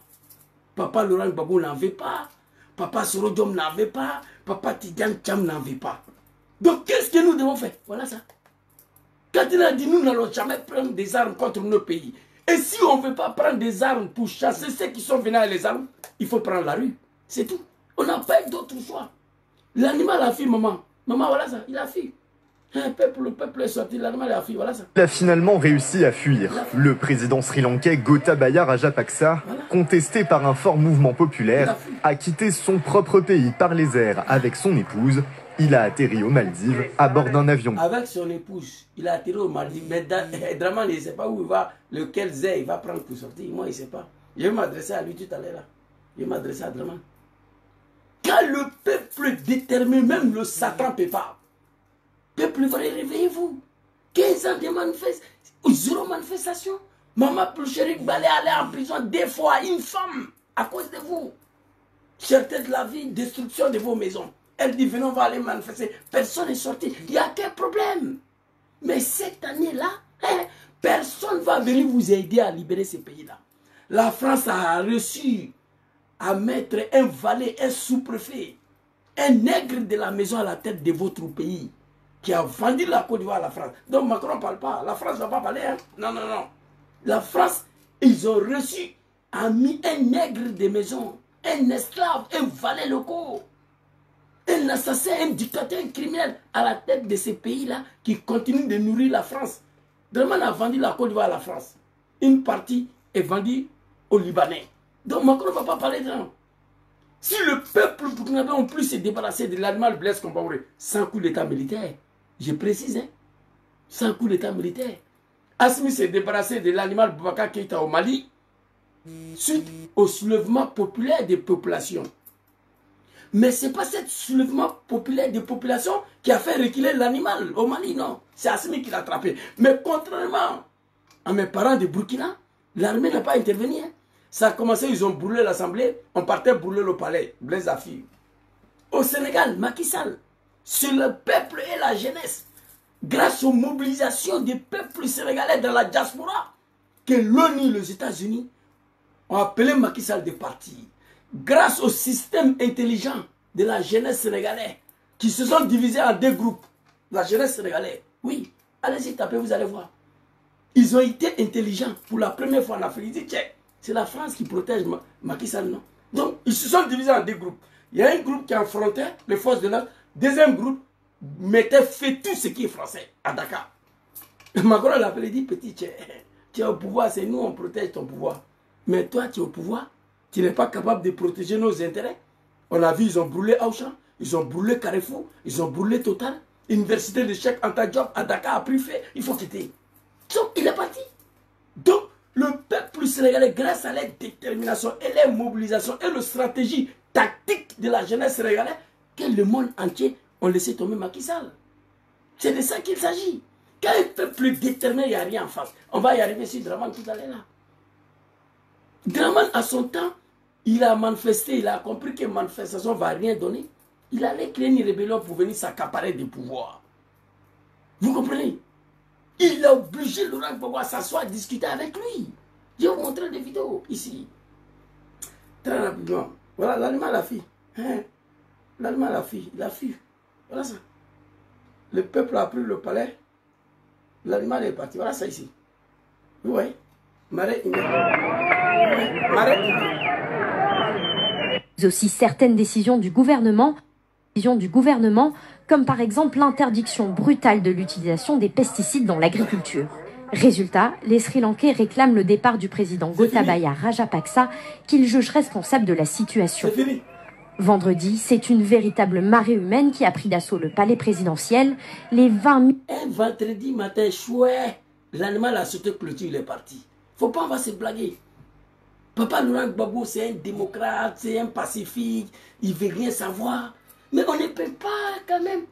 Papa Laurent Gbagbo n'en veut pas. Papa Sorodom n'en veut pas. Papa Tidjane Tcham n'en veut pas. Donc qu'est-ce que nous devons faire? Voilà ça. Quand il a dit nous n'allons jamais prendre des armes contre nos pays. Et si on ne veut pas prendre des armes pour chasser ceux qui sont venus avec les armes, il faut prendre la rue. C'est tout. On n'a pas d'autre choix. L'animal a fui, maman. Maman, voilà ça, il a fui. Le peuple est sorti, l'animal a fui, voilà ça. Il a finalement réussi à fuir. Le président sri-lankais Gotabaya Rajapaksa, contesté par un fort mouvement populaire, a quitté son propre pays par les airs avec son épouse. Il a atterri aux Maldives à bord d'un avion. Avec son épouse, il a atterri aux Maldives. Mais Draman, il ne sait pas où il va, lequel zé il va prendre pour sortir. Moi, il ne sait pas. Je vais m'adresser à lui tout à l'heure. Je vais m'adresser à Draman. Quand le peuple détermine, même le Satan ne peut pas. Peuple, réveillez-vous. 15 ans de manifestation, 0 manifestation. Maman Ploucherik Balé allait en prison 2 fois, une femme, à cause de vous. Cherté de la vie, destruction de vos maisons. Elle dit, venons, on va aller manifester. Personne n'est sorti. Il y a quel problème? Mais cette année-là, personne ne va venir vous aider à libérer ces pays-là. La France a reçu à mettre un valet, un sous-préfet, un nègre de la maison à la tête de votre pays, qui a vendu la Côte d'Ivoire à la France. Donc Macron ne parle pas. La France ne va pas parler. Hein? Non, non, non. La France, ils ont reçu, a mis un nègre de maison, un esclave, un valet local, un assassin, un dictateur, un criminel à la tête de ces pays-là qui continuent de nourrir la France. Draman a vendu la Côte d'Ivoire à la France. Une partie est vendue aux Libanais. Donc Macron ne va pas parler de ça. Si le peuple burkinabé a pu se débarrasser de l'animal Blaise Compaoré sans coup d'état militaire, je précise, hein, sans coup d'état militaire, Assimi s'est débarrassé de l'animal Boubacar Keïta au Mali suite au soulèvement populaire des populations. Mais ce n'est pas ce soulèvement populaire des populations qui a fait reculer l'animal au Mali, non. C'est Assimi qui l'a attrapé. Mais contrairement à mes parents de Burkina, l'armée n'a pas intervenu. Hein. Ça a commencé, ils ont brûlé l'Assemblée, on partait brûler le palais, Blaise Afi. Au Sénégal, Macky Sall, c'est le peuple et la jeunesse, grâce aux mobilisations des peuples sénégalais dans la diaspora, que l'ONU, les États-Unis, ont appelé Macky Sall de partir. Grâce au système intelligent de la jeunesse sénégalaise, qui se sont divisés en 2 groupes. La jeunesse sénégalaise, oui, allez-y, tapez, vous allez voir. Ils ont été intelligents pour la première fois en Afrique. Ils disent, tiens, c'est la France qui protège Macky Sall, non? Donc, ils se sont divisés en 2 groupes. Il y a un groupe qui affrontait les forces de l'ordre. Deuxième groupe mettait fait tout ce qui est français à Dakar. Macron l'a appelé, il dit, petit, tu es au pouvoir, c'est nous, on protège ton pouvoir. Mais toi, tu es au pouvoir, tu n'es pas capable de protéger nos intérêts. On a vu, ils ont brûlé Auchan, ils ont brûlé Carrefour, ils ont brûlé Total. Université de Cheikh Anta Diop à Dakar a pris fait, il faut quitter. Donc, il est parti. Donc, le peuple sénégalais, grâce à leur détermination et leur mobilisation et la stratégie tactique de la jeunesse sénégalaise, que le monde entier a laissé tomber Macky Sall. C'est de ça qu'il s'agit. Quand un peuple déterminé, il n'y a rien en face. On va y arriver sur Draman tout à l'heure là. Draman, à son temps, il a manifesté, il a compris que manifestation ne va rien donner. Il allait créer une rébellion pour venir s'accaparer du pouvoir. Vous comprenez? Il a obligé Laurent Gbagbo à s'asseoir, discuter avec lui. Je vais vous montrer des vidéos ici. Très rapidement. Voilà, l'animal a fui. Hein? L'animal a fui. Il a fui. Voilà ça. Le peuple a pris le palais. L'animal est parti. Voilà ça ici. Vous voyez? Marais Aussi certaines décisions du gouvernement, comme par exemple l'interdiction brutale de l'utilisation des pesticides dans l'agriculture. Résultat, les Sri Lankais réclament le départ du président Gotabaya Rajapaksa, qu'ils jugent responsable de la situation. Vendredi, c'est une véritable marée humaine qui a pris d'assaut le palais présidentiel. Les 20 000... Un vendredi matin, chouette, l'animal a sauté clôture, il est parti. Faut pas, on va se blaguer. Papa Laurent Gbagbo, c'est un démocrate, c'est un pacifique, il veut rien savoir. Mais on ne peut pas quand même.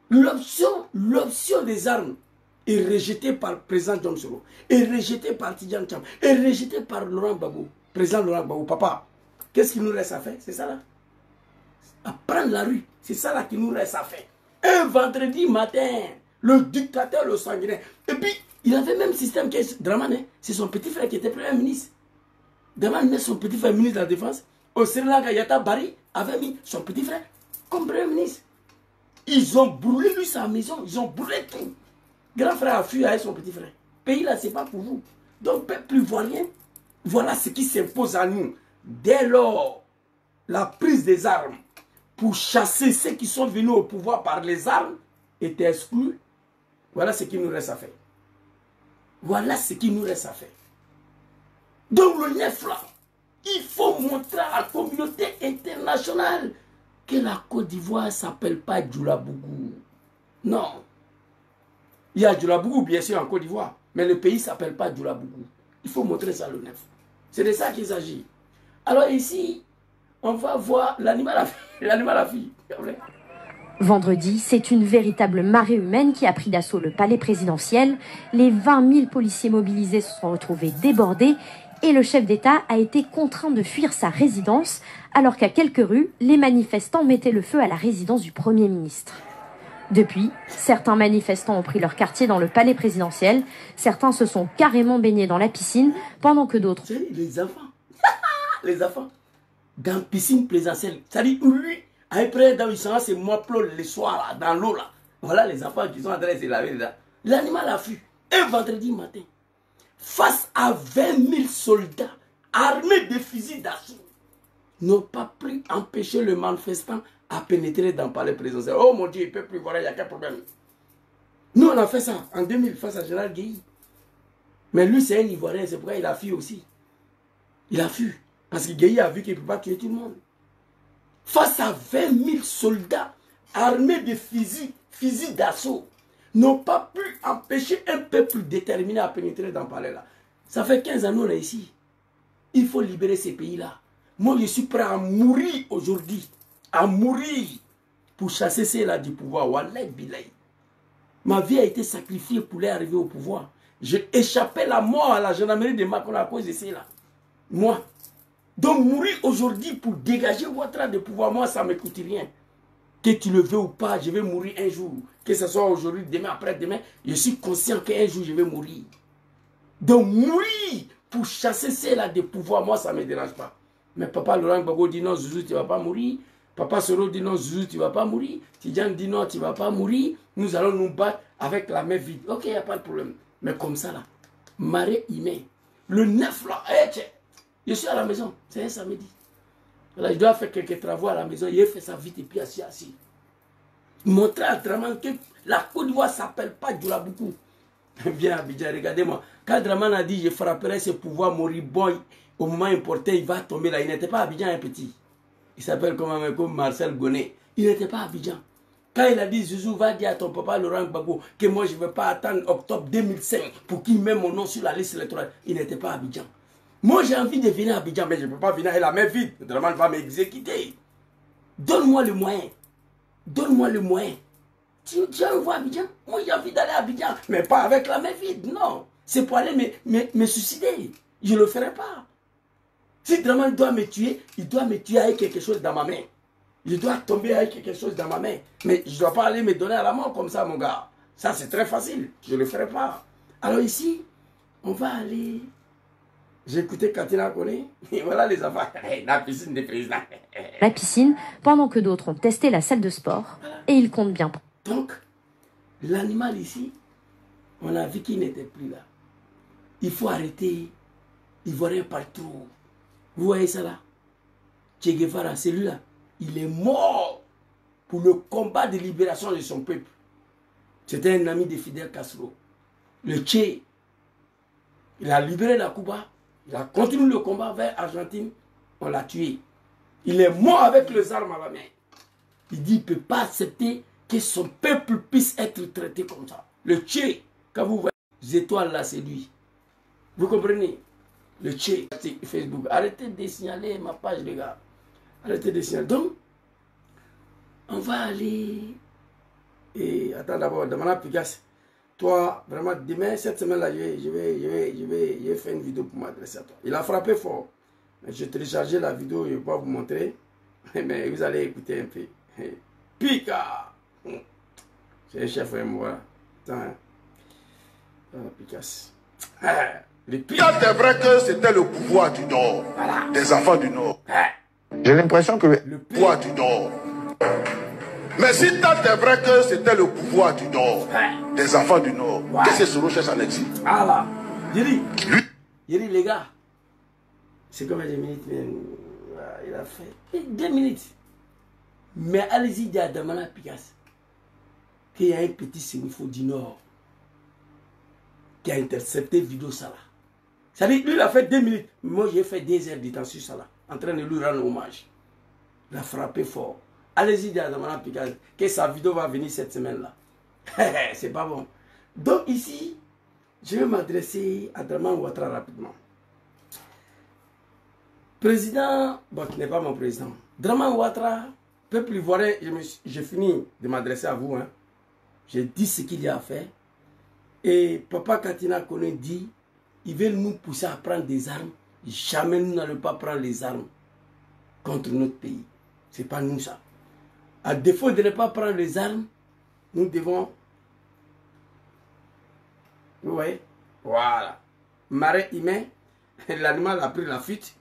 L'option des armes est rejetée par le président John Soro, est rejetée par Tidjane Cham, est rejetée par Laurent Gbagbo. Président Laurent Gbagbo, papa, qu'est-ce qu'il nous reste à faire? C'est ça là? À prendre la rue, c'est ça là qu'il nous reste à faire. Un vendredi matin, le dictateur, le sanguinaire. Et puis, il avait même système qui est Dramane, c'est son petit frère qui était premier ministre. Dramane met son petit frère ministre de la Défense. Au Sri Lanka, Yata Bari avait mis son petit frère comme premier ministre. Ils ont brûlé lui sa maison, ils ont brûlé tout. Grand frère a fui avec son petit frère. Pays là, c'est pas pour vous. Donc, peuple ivoirien, voilà ce qui s'impose à nous. Dès lors, la prise des armes pour chasser ceux qui sont venus au pouvoir par les armes était exclue. Voilà ce qu'il nous reste à faire. Voilà ce qu'il nous reste à faire. Donc le 9 là, il faut montrer à la communauté internationale que la Côte d'Ivoire ne s'appelle pas Djoulabougou. Non. Il y a Djoulabougou bien sûr en Côte d'Ivoire, mais le pays ne s'appelle pas Djoulabougou. Il faut montrer ça le 9. C'est de ça qu'il s'agit. Alors ici, on va voir l'animal à fille. Vendredi, c'est une véritable marée humaine qui a pris d'assaut le palais présidentiel. Les 20 000 policiers mobilisés se sont retrouvés débordés et le chef d'État a été contraint de fuir sa résidence, alors qu'à quelques rues, les manifestants mettaient le feu à la résidence du Premier ministre. Depuis, certains manifestants ont pris leur quartier dans le palais présidentiel, certains se sont carrément baignés dans la piscine, pendant que d'autres... Les enfants, les enfants, dans la piscine présidentielle, ça dit lui, après dans le sang, c'est moi le soir, là, dans l'eau là. Voilà les enfants qui sont en train de se laver là. L'animal a fui, un vendredi matin, face à 20 000 soldats armés de fusils d'assaut, n'ont pas pu empêcher le manifestant à pénétrer dans le palais présidentiel. Oh mon Dieu, il ne peut plus voir, il n'y a qu'un problème. Nous, on a fait ça en 2000 face à Général Guéhi. Mais lui, c'est un Ivoirien, c'est pourquoi il a fui aussi. Il a fui. Parce que Guéhi a vu qu'il ne peut pas tuer tout le monde. Face à 20 000 soldats armés de fusils d'assaut, n'ont pas pu empêcher un peuple déterminé à pénétrer dans le palais là. Ça fait 15 ans nous on est ici. Il faut libérer ces pays-là. Moi, je suis prêt à mourir aujourd'hui. À mourir pour chasser ceux-là du pouvoir. Wallahi billahi. Ma vie a été sacrifiée pour les arriver au pouvoir. J'ai échappé la mort à la gendarmerie de Macron à cause de ceux-là. Moi. Donc mourir aujourd'hui pour dégager votre de pouvoir, moi, ça ne me coûte rien. Que tu le veux ou pas, je vais mourir un jour. Que ce soit aujourd'hui, demain, après-demain, je suis conscient qu'un jour, je vais mourir. Donc mourir pour chasser ceux-là de pouvoir, moi, ça ne me dérange pas. Mais papa Laurent Gbagbo dit non, Zouzou, tu ne vas pas mourir. Papa Soro dit non, Zouzou, tu ne vas pas mourir. Tidjane dit non, tu ne vas pas mourir. Nous allons nous battre avec la main vide. Ok, il n'y a pas de problème. Mais comme ça, là, marée humaine. Le 9, là, je suis à la maison, c'est un samedi. Là, je dois faire quelques travaux à la maison. Il a fait ça vite et puis assis. Montrer à Dramane que la Côte d'Ivoire ne s'appelle pas Djoulabougou. Bien, Abidjan, regardez-moi. Quand Dramane a dit je frapperai ce pouvoir moribond au moment important, il va tomber là. Il n'était pas Abidjan, un petit. Il s'appelle comme Marcel Gonet. Il n'était pas Abidjan. Quand il a dit Zouzou, va dire à ton papa Laurent Gbagbo que moi je ne vais pas attendre octobre 2005 pour qu'il mette mon nom sur la liste électorale, il n'était pas Abidjan. Moi, j'ai envie de venir à Abidjan, mais je ne peux pas venir avec la main vide. Dramane va m'exécuter. Donne-moi le moyen. Donne-moi le moyen. Tu as envie à Abidjan? Moi, j'ai envie d'aller à Abidjan, mais pas avec la main vide. Non. C'est pour aller me suicider. Je ne le ferai pas. Si Dramane doit me tuer, il doit me tuer avec quelque chose dans ma main. Je dois tomber avec quelque chose dans ma main. Mais je ne dois pas aller me donner à la mort comme ça, mon gars. Ça, c'est très facile. Je ne le ferai pas. Alors ici, on va aller... J'ai écouté Katina Koné, et voilà les enfants, la piscine des présidents. La piscine, pendant que d'autres ont testé la salle de sport, et ils comptent bien. Donc, l'animal ici, on a vu qu'il n'était plus là. Il faut arrêter, Ivoirien partout. Vous voyez ça là? Che Guevara, celui-là, il est mort pour le combat de libération de son peuple. C'était un ami de Fidel Castro. Le Tché, il a libéré la Cuba, il a continué le combat vers Argentine, on l'a tué. Il est mort avec les armes à la main. Il dit qu'il ne peut pas accepter que son peuple puisse être traité comme ça. Le Tché, quand vous voyez les étoiles là, c'est lui. Vous comprenez? Le Tché, Facebook. Arrêtez de signaler ma page, les gars. Arrêtez de signaler. Donc, on va aller... Et attends d'abord, demande Picasso. Toi, vraiment, demain, cette semaine-là, je vais faire une vidéo pour m'adresser à toi. Il a frappé fort. Je vais télécharger la vidéo, je vais pas vous montrer. Mais vous allez écouter un peu. Pika! C'est un chef, voilà. Attends, Picasso. C'est vrai que c'était le pouvoir du Nord, voilà. Des enfants du Nord. J'ai l'impression que le pouvoir du Nord. Mais si tant est vrai que c'était le pouvoir du Nord, des enfants du Nord, qu'est-ce que Soro cherche en exil? Ah là, j'ai dit les gars, c'est combien de minutes? Il a fait 2 minutes. Mais allez-y, dire à Damana Picasso qu'il y a un petit sénifo du Nord qui a intercepté vidéo Salah. Ça dit, lui, il a fait 2 minutes. Moi, j'ai fait 2 heures de temps sur Salah, en train de lui rendre hommage. Il a frappé fort. Allez-y, dire à Damana Picasso que sa vidéo va venir cette semaine-là. C'est pas bon. Donc, ici, je vais m'adresser à Draman Ouattara rapidement. Président, bon, tu n'es pas mon président. Draman Ouattara, peuple ivoirien, j'ai fini de m'adresser à vous. Hein. J'ai dit ce qu'il y a à faire. Et Papa Katina Koné dit, ils veulent nous pousser à prendre des armes. Jamais nous n'allons pas prendre les armes contre notre pays. Ce n'est pas nous ça. À défaut de ne pas prendre les armes, nous devons... Vous voyez? Voilà. Marais humain, l'animal a pris la fuite.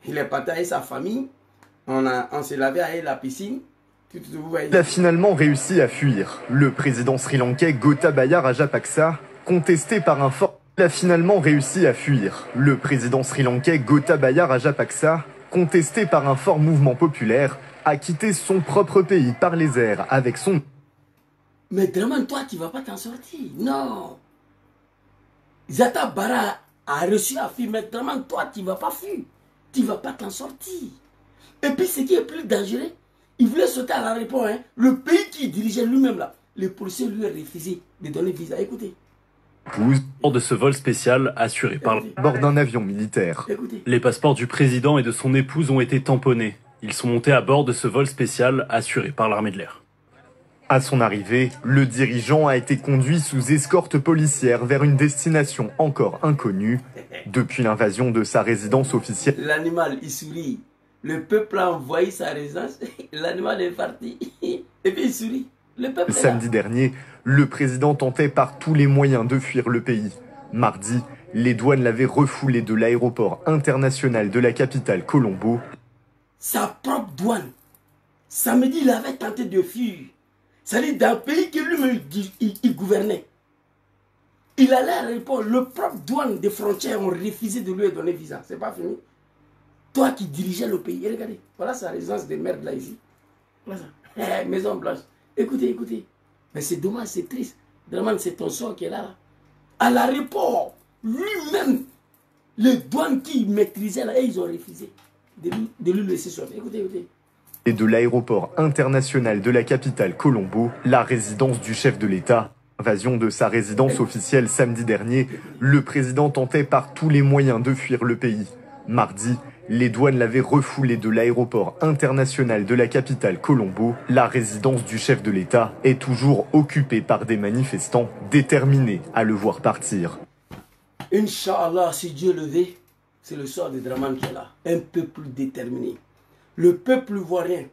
Il est parti avec sa famille. On s'est lavé avec la piscine. Il a finalement réussi à fuir. Le président sri-lankais Gotabaya Rajapaksa, contesté par un fort... Il a finalement réussi à fuir. Le président sri-lankais Gotabaya Rajapaksa, contesté par un fort mouvement populaire, a quitté son propre pays par les airs avec son... Mais Draman, toi, tu ne vas pas t'en sortir. Non. Zata Bara a reçu à fuir, mais Draman, toi, tu ne vas pas fuir. Tu ne vas pas t'en sortir. Et puis, ce qui est plus dangereux, il voulait sauter à l'aéroport. Hein. Le pays qui dirigeait lui-même, là, les policiers lui ont refusé de donner visa. Écoutez. Lors de ce vol spécial assuré par bord d'un avion militaire. Écoutez. Les passeports du président et de son épouse ont été tamponnés. Ils sont montés à bord de ce vol spécial assuré par l'armée de l'air. À son arrivée, le dirigeant a été conduit sous escorte policière vers une destination encore inconnue. Depuis l'invasion de sa résidence officielle... L'animal, il sourit. Le peuple a envoyé sa résidence. L'animal est parti. Et puis il sourit. Le peuple Samedi dernier, le président tentait par tous les moyens de fuir le pays. Mardi, les douanes l'avaient refoulé de l'aéroport international de la capitale Colombo. Sa propre douane. Samedi, il avait tenté de fuir. C'est-à-dire d'un pays que lui-même il gouvernait. Il allait à l'aéroport, le propre douane des frontières ont refusé de lui donner visa. C'est pas fini. Toi qui dirigeais le pays, et regardez, voilà sa résidence de merde là ici. Voilà ça. Maison Blanche. Écoutez, écoutez. Mais c'est dommage, c'est triste. Vraiment, c'est ton sort qui est là. À l'aéroport, lui-même, les douanes qui maîtrisaient là, ils ont refusé de lui laisser sortir. Écoutez, écoutez. Et de l'aéroport international de la capitale Colombo, la résidence du chef de l'État. Invasion de sa résidence officielle samedi dernier, le président tentait par tous les moyens de fuir le pays. Mardi, les douanes l'avaient refoulé de l'aéroport international de la capitale Colombo. La résidence du chef de l'État est toujours occupée par des manifestants déterminés à le voir partir. Inch'Allah, si Dieu le veut, c'est le sort de Draman qui est là. Un peuple déterminé. Le peuple ivoirien,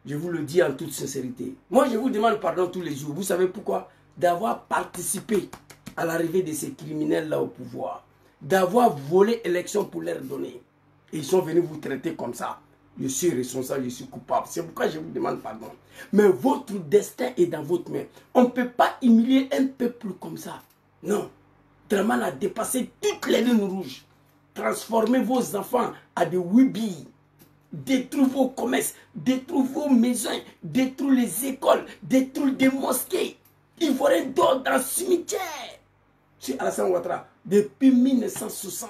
je vous le dis en toute sincérité. Moi, je vous demande pardon tous les jours. Vous savez pourquoi? D'avoir participé à l'arrivée de ces criminels-là au pouvoir. D'avoir volé l'élection pour leur donner. Et ils sont venus vous traiter comme ça. Je suis responsable, je suis coupable. C'est pourquoi je vous demande pardon. Mais votre destin est dans votre main. On ne peut pas humilier un peuple comme ça. Non. Draman a dépassé toutes les lignes rouges. Transformez vos enfants à des wibis. Détruire vos commerces, détruire vos maisons, détruire les écoles, détruire des mosquées. Ivoiriens dorment dans le cimetière. sur Alassane Ouattara. Depuis 1960.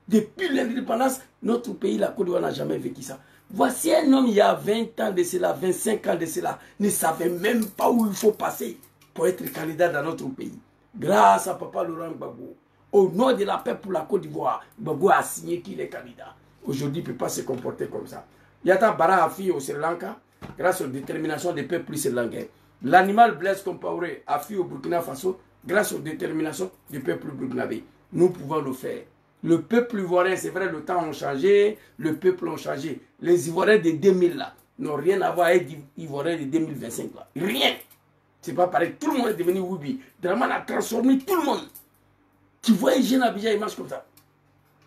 Depuis l'indépendance, notre pays, la Côte d'Ivoire, n'a jamais vécu ça. Voici un homme, il y a 20 ans de cela, 25 ans de cela, ne savait même pas où il faut passer pour être candidat dans notre pays. Grâce à Papa Laurent Gbagbo, au nom de la paix pour la Côte d'Ivoire, Gbagbo a signé qu'il est candidat. Aujourd'hui, il ne peut pas se comporter comme ça. Yata Bara a fui au Sri Lanka, grâce aux déterminations des peuples sri-lankais. L'animal Blaise Compaoré a fui au Burkina Faso, grâce aux déterminations du peuple burkinabé. Nous pouvons le faire. Le peuple ivoirien, c'est vrai, le temps a changé, le peuple a changé. Les Ivoiriens de 2000 là n'ont rien à voir avec les Ivoiriens de 2025 là. Rien. C'est pas pareil. Tout le monde est devenu Woubi. Draman a transformé tout le monde. Tu vois un jeune Abidjan, il marche comme ça.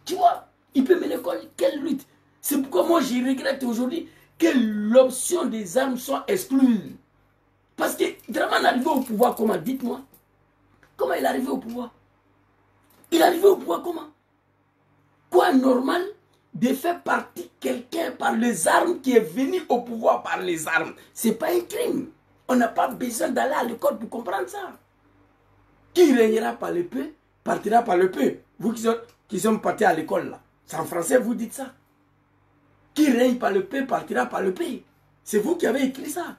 Tu vois, il peut mener quelle lutte. C'est pourquoi moi je regrette aujourd'hui que l'option des armes soit exclue. Parce que Draman est arrivé au pouvoir comment? Dites-moi. Comment il est arrivé au pouvoir? Il est arrivé au pouvoir comment? Quoi normal de faire partie quelqu'un par les armes qui est venu au pouvoir par les armes? C'est pas un crime. On n'a pas besoin d'aller à l'école pour comprendre ça. Qui régnera par le peu, partira par le peu. Vous qui sommes partis à l'école là. C'est en français, vous dites ça. Qui règne par le peu, partira par le peu. C'est vous qui avez écrit ça.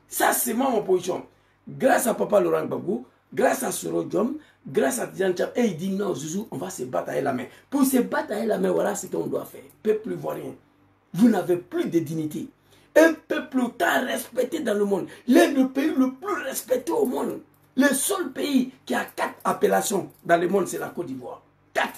Ça, c'est mon position. Grâce à Papa Laurent Gbagbo, grâce à Soro Diom, grâce à Tidiane Tcham, et il dit non, Zouzou, on va se battre avec la main. Pour se battre avec la main, voilà ce qu'on doit faire. Peuple ivoirien, vous n'avez plus de dignité. Un peuple autant respecté dans le monde. L'un des pays le plus respecté au monde. Le seul pays qui a 4 appellations dans le monde, c'est la Côte d'Ivoire. 4.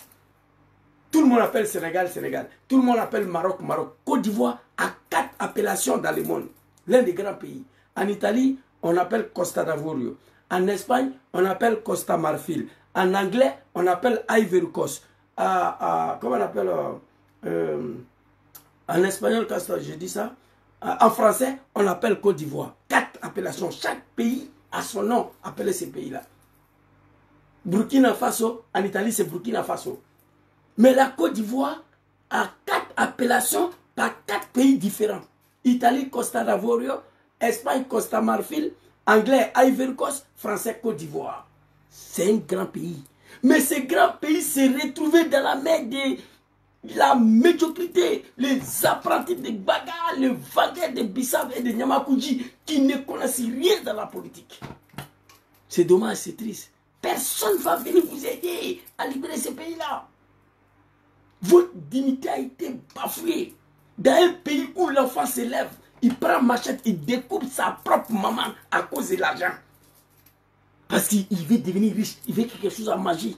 Tout le monde appelle Sénégal, Sénégal. Tout le monde appelle Maroc, Maroc. Côte d'Ivoire a 4 appellations dans le monde. L'un des grands pays. En Italie, on appelle Costa d'Avorio. En Espagne, on appelle Costa Marfil. En anglais, on appelle Ivory Coast. Comment on appelle en espagnol, je dis ça. En français, on appelle Côte d'Ivoire. 4 appellations. Chaque pays a son nom, appelez ces pays-là. Burkina Faso, en Italie, c'est Burkina Faso. Mais la Côte d'Ivoire a 4 appellations par 4 pays différents. Italie, Costa d'Avorio. Espagne, Costa Marfil. Anglais, Ivory Coast. Français, Côte d'Ivoire. C'est un grand pays. Mais ce grand pays s'est retrouvé dans la main de la médiocrité. Les apprentis de Baga, les vagueurs de Bissau et de Nyamakoudji qui ne connaissent rien dans la politique. C'est dommage, c'est triste. Personne ne va venir vous aider à libérer ce pays-là. Votre dignité a été bafouée. Dans un pays où l'enfant s'élève, il prend machette, il découpe sa propre maman à cause de l'argent. Parce qu'il veut devenir riche, il veut quelque chose à manger.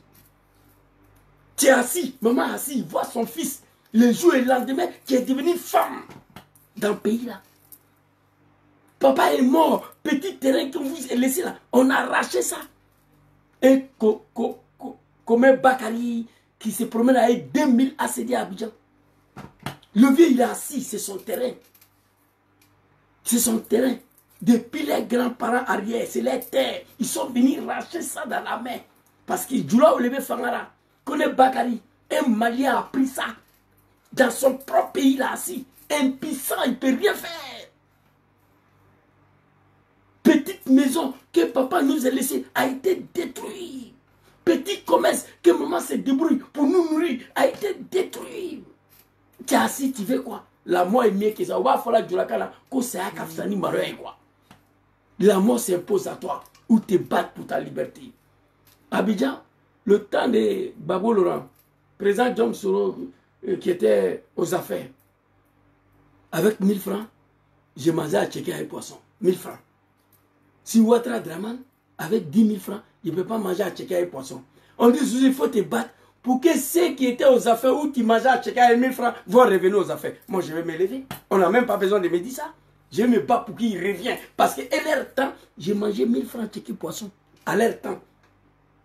Tu es assis, maman assis, il voit son fils, le jour et le lendemain, qui est devenu femme dans le pays-là. Papa est mort, petit terrain que vous avez laissé là, on a arraché ça. Et comme un Bakary qui se promène avec 2000 ACD à Abidjan. Le vieux, il est assis, c'est son terrain. C'est son terrain. Depuis les grands-parents arrière, c'est les terres. Ils sont venus racheter ça dans la main. Parce que Djoula Olebe Fangara, connaît Bakary, un Malien a pris ça. Dans son propre pays, là, assis. Impuissant, il ne peut rien faire. Petite maison que papa nous a laissée a été détruite. Petit commerce que maman se débrouille pour nous nourrir a été détruit. Tu es assis, tu veux quoi? La mort est mieux que ça. On va falloir que c'est un Kafsani Maroye quoi. La mort s'impose à toi ou te battre pour ta liberté. Abidjan, le temps de Babo Laurent, président John Soro qui était aux affaires, avec 1000 francs, j'ai mangé à checker un poisson. 1000 francs. Si Ouattara Draman, avec 10 000 francs, il ne peut pas manger à checker un poisson. On dit, il faut te battre pour que ceux qui étaient aux affaires ou qui mangeaient à checker à 1000 francs vont revenir aux affaires. Moi, je vais me lever. On n'a même pas besoin de me dire ça. Je me bats pour qu'il revienne. Parce qu'à leur temps, j'ai mangé 1000 francs à checker poisson. À leur temps.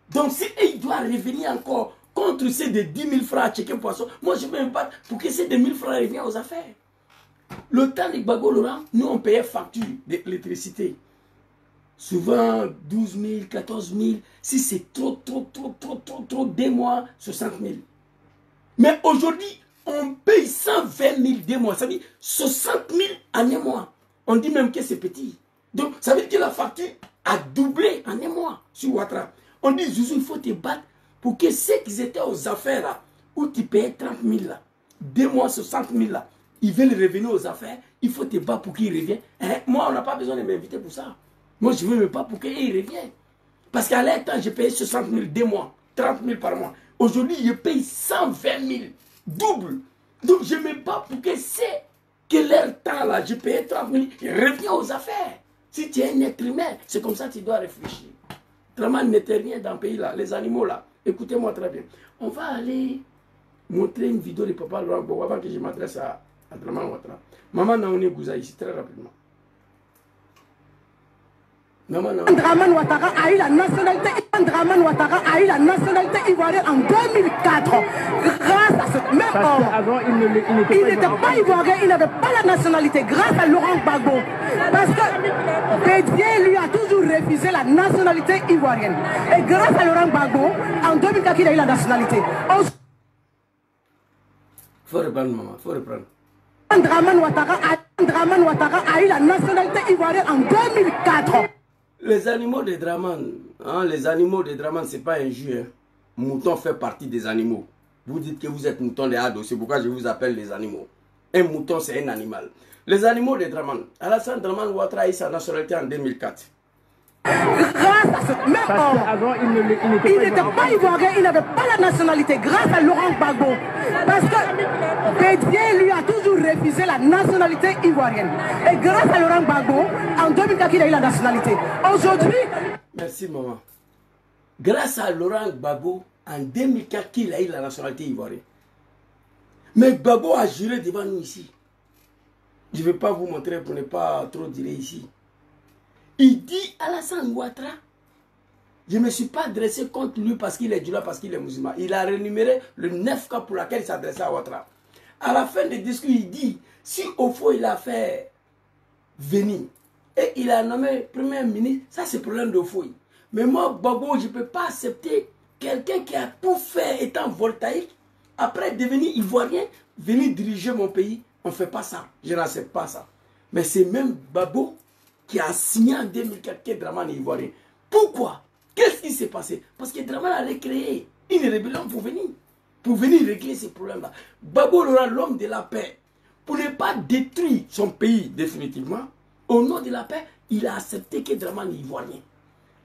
Donc, si il doit revenir encore contre ceux de 10 000 francs à checker poisson, moi, je vais me battre pour que ceux de 1000 francs reviennent aux affaires. Le temps de Gbagbo Laurent, nous, on payait facture d'électricité. Souvent 12 000, 14 000. Si c'est trop, 2 mois, 60 000. Mais aujourd'hui, on paye 120 000 2 mois. Ça veut dire 60 000 en un mois. On dit même que c'est petit. Donc, ça veut dire que la facture a doublé en un mois sur Ouattara. On dit, Zouzou, il faut te battre pour que ceux qui étaient aux affaires là, où tu payais 30 000 là, 2 mois 60 000 là, ils veulent revenir aux affaires, il faut te battre pour qu'ils reviennent. Hein? Moi, on n'a pas besoin de m'inviter pour ça. Moi, je ne veux même pas pour qu'ils reviennent. Parce qu'à l'instant, j'ai payé 60 000 2 mois, 30 000 par mois. Aujourd'hui, je paye 120 000, double. Donc, je ne me bats pour que c'est que leur temps là, je payais 30 000, reviens aux affaires. Si tu es un être humain, c'est comme ça que tu dois réfléchir. Draman n'était rien dans le pays là, les animaux là. Écoutez-moi très bien. On va aller montrer une vidéo de Papa Laurent Gbagbo avant que je m'adresse à Draman Ouattara. Maman Naouni Gouza ici, très rapidement. Draman Ouattara a eu la nationalité. Draman Ouattara a eu la nationalité ivoirienne en 2004. Grâce à ce même homme. Avant, il n'était pas ivoirien, il n'avait pas la nationalité. Grâce à Laurent Gbagbo. Parce que Bédier lui a toujours refusé la nationalité ivoirienne. Et grâce à Laurent Gbagbo, en 2004, il a eu la nationalité. Faut reprendre, maman, faut reprendre. Draman Ouattara a eu la nationalité ivoirienne en 2004. Les animaux de Draman, hein, ce n'est pas un jeu. Hein. Mouton fait partie des animaux. Vous dites que vous êtes mouton de Hado, c'est pourquoi je vous appelle les animaux. Un mouton, c'est un animal. Les animaux de Draman. Alassane Draman Ouattara a eu sa nationalité en 2004. Grâce à ce même homme. Avant, il n'était pas ivoirien, il n'avait pas la nationalité. Grâce à Laurent Gbagbo. Parce que Bédier lui a toujours refusé la nationalité ivoirienne. Et grâce à Laurent Gbagbo, en 2004, il a eu la nationalité. Aujourd'hui... Merci, maman. Grâce à Laurent Gbagbo, en 2004, il a eu la nationalité ivoirienne. Mais Gbagbo a juré devant nous ici. Je ne vais pas vous montrer pour ne pas trop dire ici. Il dit à Alassane Ouattara, je ne me suis pas dressé contre lui parce qu'il est Djoula, parce qu'il est musulman. Il a rénuméré le 9 cas pour lequel il s'adressait à Ouattara. À la fin du discours, il dit, si au fond il a fait venir et il a nommé Premier ministre, ça c'est le problème de Foy. Mais moi, Gbagbo, je ne peux pas accepter quelqu'un qui a tout fait étant voltaïque, après devenir ivoirien, venir diriger mon pays. On ne fait pas ça. Je n'accepte pas ça. Mais c'est même Gbagbo qui a signé en 2004 que Draman est ivoirien. Pourquoi? Qu'est-ce qui s'est passé? Parce que Draman allait créer une rébellion pour venir régler ces problèmes-là. Gbagbo Laurent, l'homme de la paix, pour ne pas détruire son pays définitivement, au nom de la paix, il a accepté que Draman est ivoirien.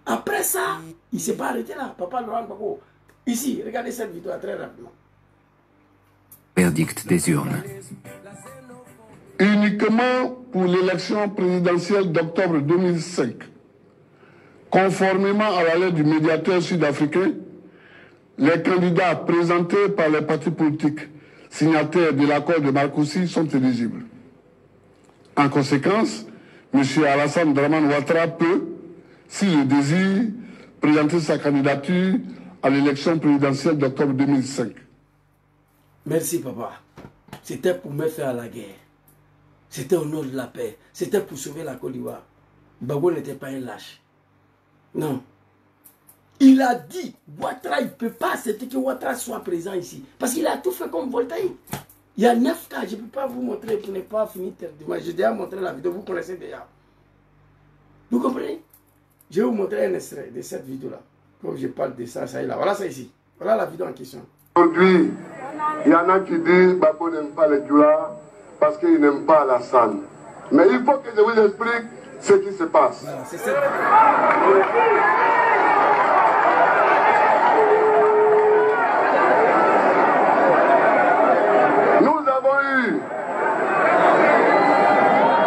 Après ça, il ne s'est pas arrêté là. Papa Laurent Gbagbo, ici, regardez cette vidéo très rapidement. Verdict des urnes. Uniquement pour l'élection présidentielle d'octobre 2005, conformément à la lettre du médiateur sud-africain, les candidats présentés par les partis politiques signataires de l'accord de Marcoussis sont éligibles. En conséquence, M. Alassane Draman Ouattara peut, s'il le désire, présenter sa candidature à l'élection présidentielle d'octobre 2005. Merci, papa. C'était pour me faire la guerre. C'était au nom de la paix. C'était pour sauver la Côte d'Ivoire. Gbagbo n'était pas un lâche. Non. Il a dit, Ouattara, il ne peut pas accepter que Ouattara soit présent ici. Parce qu'il a tout fait comme voltaïque. Il y a 9 cas, je ne peux pas vous montrer pour ne pas finir tardivement. J'ai déjà montré la vidéo, vous connaissez déjà. Vous comprenez? Je vais vous montrer un extrait de cette vidéo-là. Comme je parle de ça, ça est là. Voilà ça ici. Voilà la vidéo en question. Aujourd'hui, il y en a qui disent Gbagbo n'aime pas les Djoula parce qu'il n'aime pas Alassane. Mais il faut que je vous explique ce qui se passe. Voilà, c'est cette Nous avons eu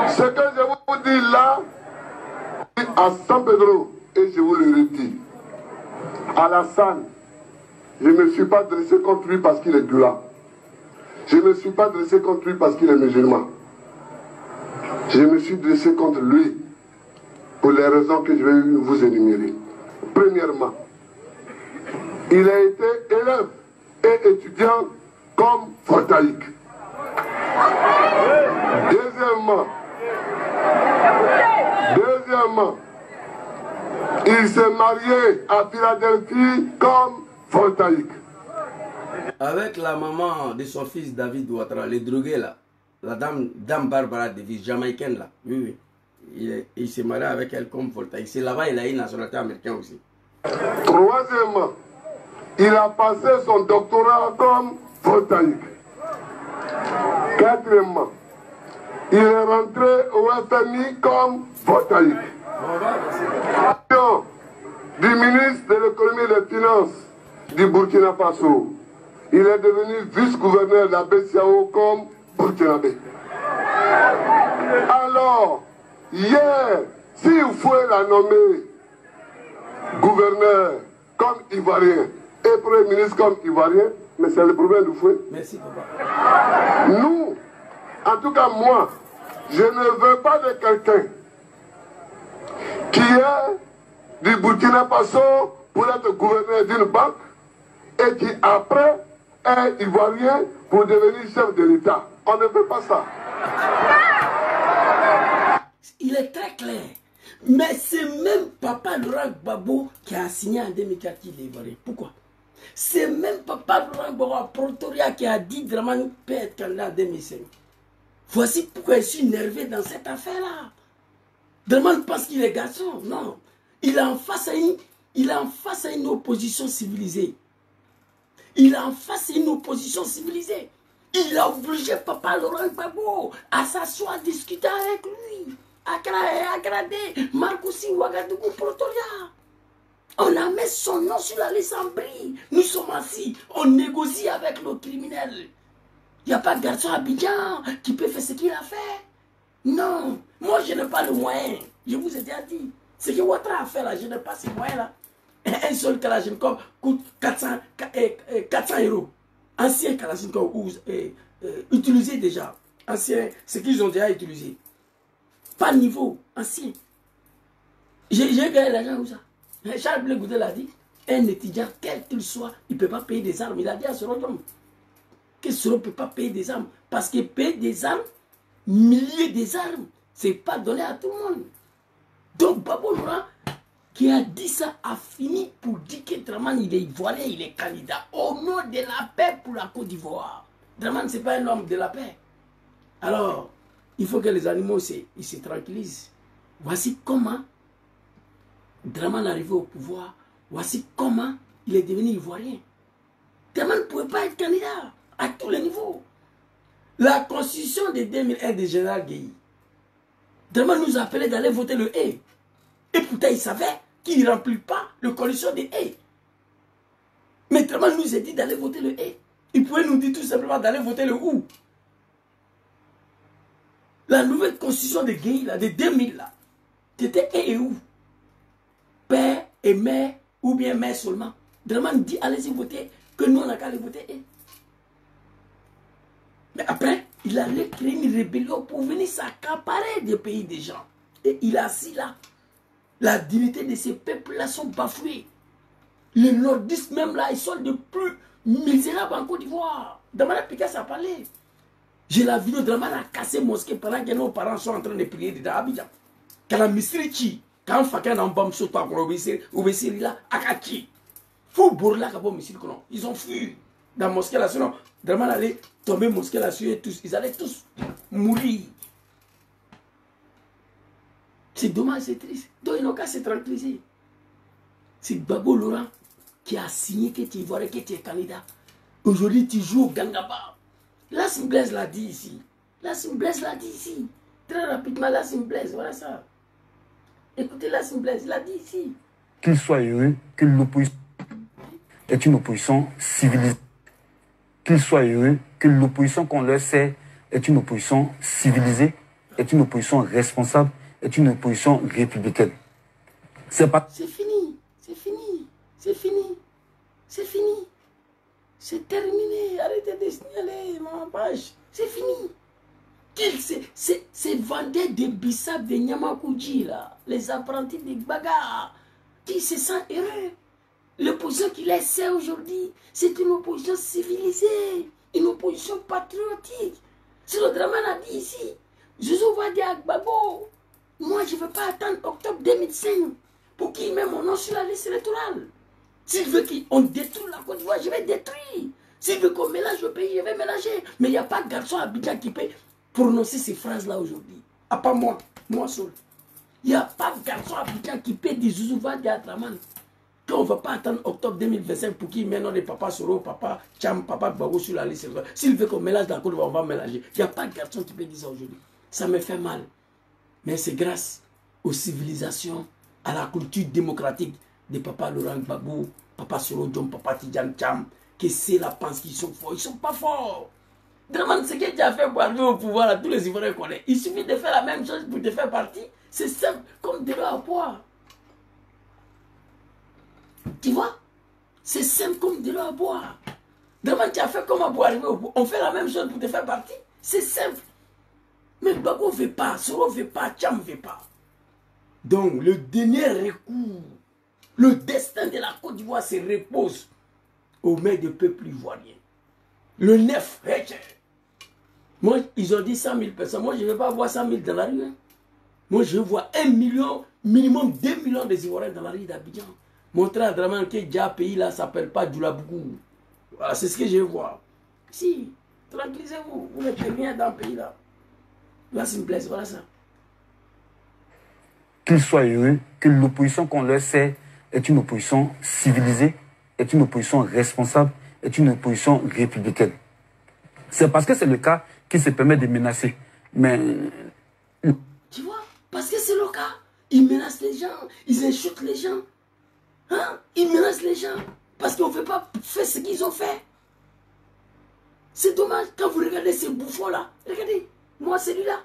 ce que je vous dis là à San Pedro et je vous le redis. Alassane, je ne me suis pas dressé contre lui parce qu'il est Djoula. Je ne me suis pas dressé contre lui parce qu'il est musulman. Je me suis dressé contre lui pour les raisons que je vais vous énumérer. Premièrement, il a été élève et étudiant comme voltaïque. Deuxièmement, il s'est marié à Philadelphie comme voltaïque. Avec la maman de son fils David Ouattara, les drogués là, la dame Barbara Davis, jamaïcaine là, oui, il s'est marié avec elle comme voltaïque. C'est là-bas il a eu une nationalité américaine aussi. Troisièmement, il a passé son doctorat comme voltaïque. Quatrièmement, il est rentré au FMI comme voltaïque. Du ministre de l'économie et des finances du Burkina Faso, il est devenu vice-gouverneur de la BCAO comme burkinabé. Alors, hier, si vous pouvez la nommer gouverneur comme ivoirien et premier ministre comme ivoirien, mais c'est le problème du fouet. Merci, papa. Nous, en tout cas moi, je ne veux pas de quelqu'un qui est du Burkina Faso pour être gouverneur d'une banque et qui après est ivoirien pour devenir chef de l'État. On ne veut pas ça. Il est très clair. Mais c'est même Papa Laurent Gbagbo qui a signé en 2004 qu'il est ivoirien. Pourquoi? C'est même Papa Laurent Gbagbo à Pretoria qui a dit Dramane peut être candidat en 2005. Voici pourquoi je suis énervé dans cette affaire-là. Dramane pense qu'il est garçon. Non. Il est en face à une opposition civilisée. Il est en face à une opposition civilisée. Il a obligé Papa Laurent Gbagbo à s'asseoir, à discuter avec lui. Agradé, Marcoussi, Ouagadougou, Pretoria. On a mis son nom sur la liste en bris. Nous sommes assis, on négocie avec le criminel. Il n'y a pas de garçon à Abidjan qui peut faire ce qu'il a fait. Non, moi je n'ai pas le moyen. Je vous ai déjà dit. Ce que Ouattara a fait là, je n'ai pas ces moyens là. Un seul Kalachnikov coûte 400 €. Ancien Kalachnikov utilisé déjà. Ancien, ce qu'ils ont déjà utilisé. Pas niveau, ancien. J'ai gagné l'argent où ça? Charles Blé Goudel a dit, un étudiant, quel qu'il soit, il ne peut pas payer des armes. Il a dit à Soron que Soron ne peut pas payer des armes. Parce que payer des armes, milliers des armes, ce n'est pas donné à tout le monde. Donc Gbagbo Laurent, qui a dit ça, a fini pour dire que Dramane, il est ivoirien, il est candidat au nom de la paix pour la Côte d'Ivoire. Dramane, ce n'est pas un homme de la paix. Alors, il faut que les animaux ils se tranquillisent. Voici comment Dramane est arrivé au pouvoir. Voici comment il est devenu ivoirien. Dramane ne pouvait pas être candidat à tous les niveaux. La constitution de 2001 de Général Guéhi, Dramane nous appelait d'aller voter le E. Et pourtant, il savait qu'il ne remplit pas la condition de E. Mais Dramane nous a dit d'aller voter le E. Il pouvait nous dire tout simplement d'aller voter le OU. La nouvelle constitution de Guéhi, de 2000, c'était et où? Père et mère, ou bien mère seulement. Dramane dit, allez-y voter, que nous, on n'a qu'à aller voter. Mais après, il allait créer une rébellion pour venir s'accaparer des pays des gens. Et il a assis là. La dignité de ces peuples-là sont bafoués. Les nordistes, même là, ils sont de plus misérables en Côte d'Ivoire. Dramane Picasso a parlé. J'ai la vidéo de Dramane a cassé mosquée pendant que nos parents sont en train de prier dedans à Abidjan. Quand la misri quand Fakan en bam sur toi pour obéir là, Akachi. Faut bourrer là, ils ont fui dans la mosquée là, sinon Dramane allait tomber mosquée là sur eux tous. Ils allaient tous mourir. C'est dommage, c'est triste. Donc ils n'ont qu'à se tranquilliser. C'est Gbagbo Laurent qui a signé que tu es ivoirien, que tu es candidat. Aujourd'hui, tu joues au Gangaba. Lassim Blaise l'a dit ici. Lassim Blaise l'a dit ici. Très rapidement, Lassim Blaise, voilà ça. Écoutez, Lassim Blaise, il l'a dit ici. Qu'il soit heureux que l'opposition est une opposition civilisée. Qu'il soit heureux que l'opposition qu'on leur sert est une opposition civilisée, est une opposition responsable, est une opposition républicaine. C'est pas... C'est fini, c'est fini, c'est fini, c'est fini. C'est terminé, arrêtez de signaler, ma page. C'est fini. C'est vendeur de Bissap, de Nyamakoudji, là, les apprentis de Baga, qui se sentent heureux. L'opposition qu'il essaie aujourd'hui, c'est une opposition civilisée, une opposition patriotique. C'est le Dramane a dit ici. Joujou va dire à Gbagbo, moi je ne veux pas attendre octobre 2005 pour qu'il mette mon nom sur la liste électorale. S'il veut qu'on détruise la Côte d'Ivoire, je vais détruire. S'il veut qu'on mélange le pays, je vais mélanger. Mais il n'y a pas de garçon à Abidjan qui peut prononcer ces phrases-là aujourd'hui. À part moi seul. Il n'y a pas de garçon à Abidjan qui peut dire Zouzou va dire à Dramane. Qu'on ne va pas attendre octobre 2025 pour qu'il mette les papas Soro, papa Cham, papa Gbagbo sur la liste. S'il veut qu'on mélange dans le Côte d'Ivoire, on va mélanger. Il n'y a pas de garçon qui peut dire ça aujourd'hui. Ça me fait mal. Mais c'est grâce aux civilisations, à la culture démocratique de papa Laurent Gbagbo, papa Soro Diom, papa Tidjane Cham, que c'est la pensée qu'ils sont forts. Ils ne sont pas forts. Dramane, ce que tu as fait pour arriver au pouvoir, là, tous les Ivoiriens connaissent. Il suffit de faire la même chose pour te faire partie. C'est simple, comme de l'eau à boire. Tu vois? C'est simple comme de l'eau à boire. Dramane, tu as fait comment pour arriver au pouvoir? On fait la même chose pour te faire partie. C'est simple. Mais Gbagbo ne veut pas, Soro ne veut pas, Cham ne veut pas. Donc, le dernier recours, le destin de la Côte d'Ivoire se repose aux mains du peuple ivoirien. Le 9, moi, ils ont dit 100 000 personnes. Moi, je ne vais pas voir 100 000 dans la rue. Hein. Moi, je vois 1 million, minimum 2 millions de Ivoiriens dans la rue d'Abidjan. Montrer à Dramane que déjà pays là ne s'appelle pas Djoulabougou. Voilà, c'est ce que je vois. Si, tranquillisez-vous, vous n'êtes rien dans le pays là. Là, c'est une place, voilà ça. Qu'ils soient heureux, que l'opposition qu'on leur sert est une opposition civilisée, est une opposition responsable, est une opposition républicaine. C'est parce que c'est le cas qui se permet de menacer. Mais... Tu vois, parce que c'est le cas. Ils menacent les gens, ils insultent les gens. Hein? Ils menacent les gens parce qu'on ne veut pas faire ce qu'ils ont fait. C'est dommage quand vous regardez ces bouffons-là. Regardez, moi celui-là.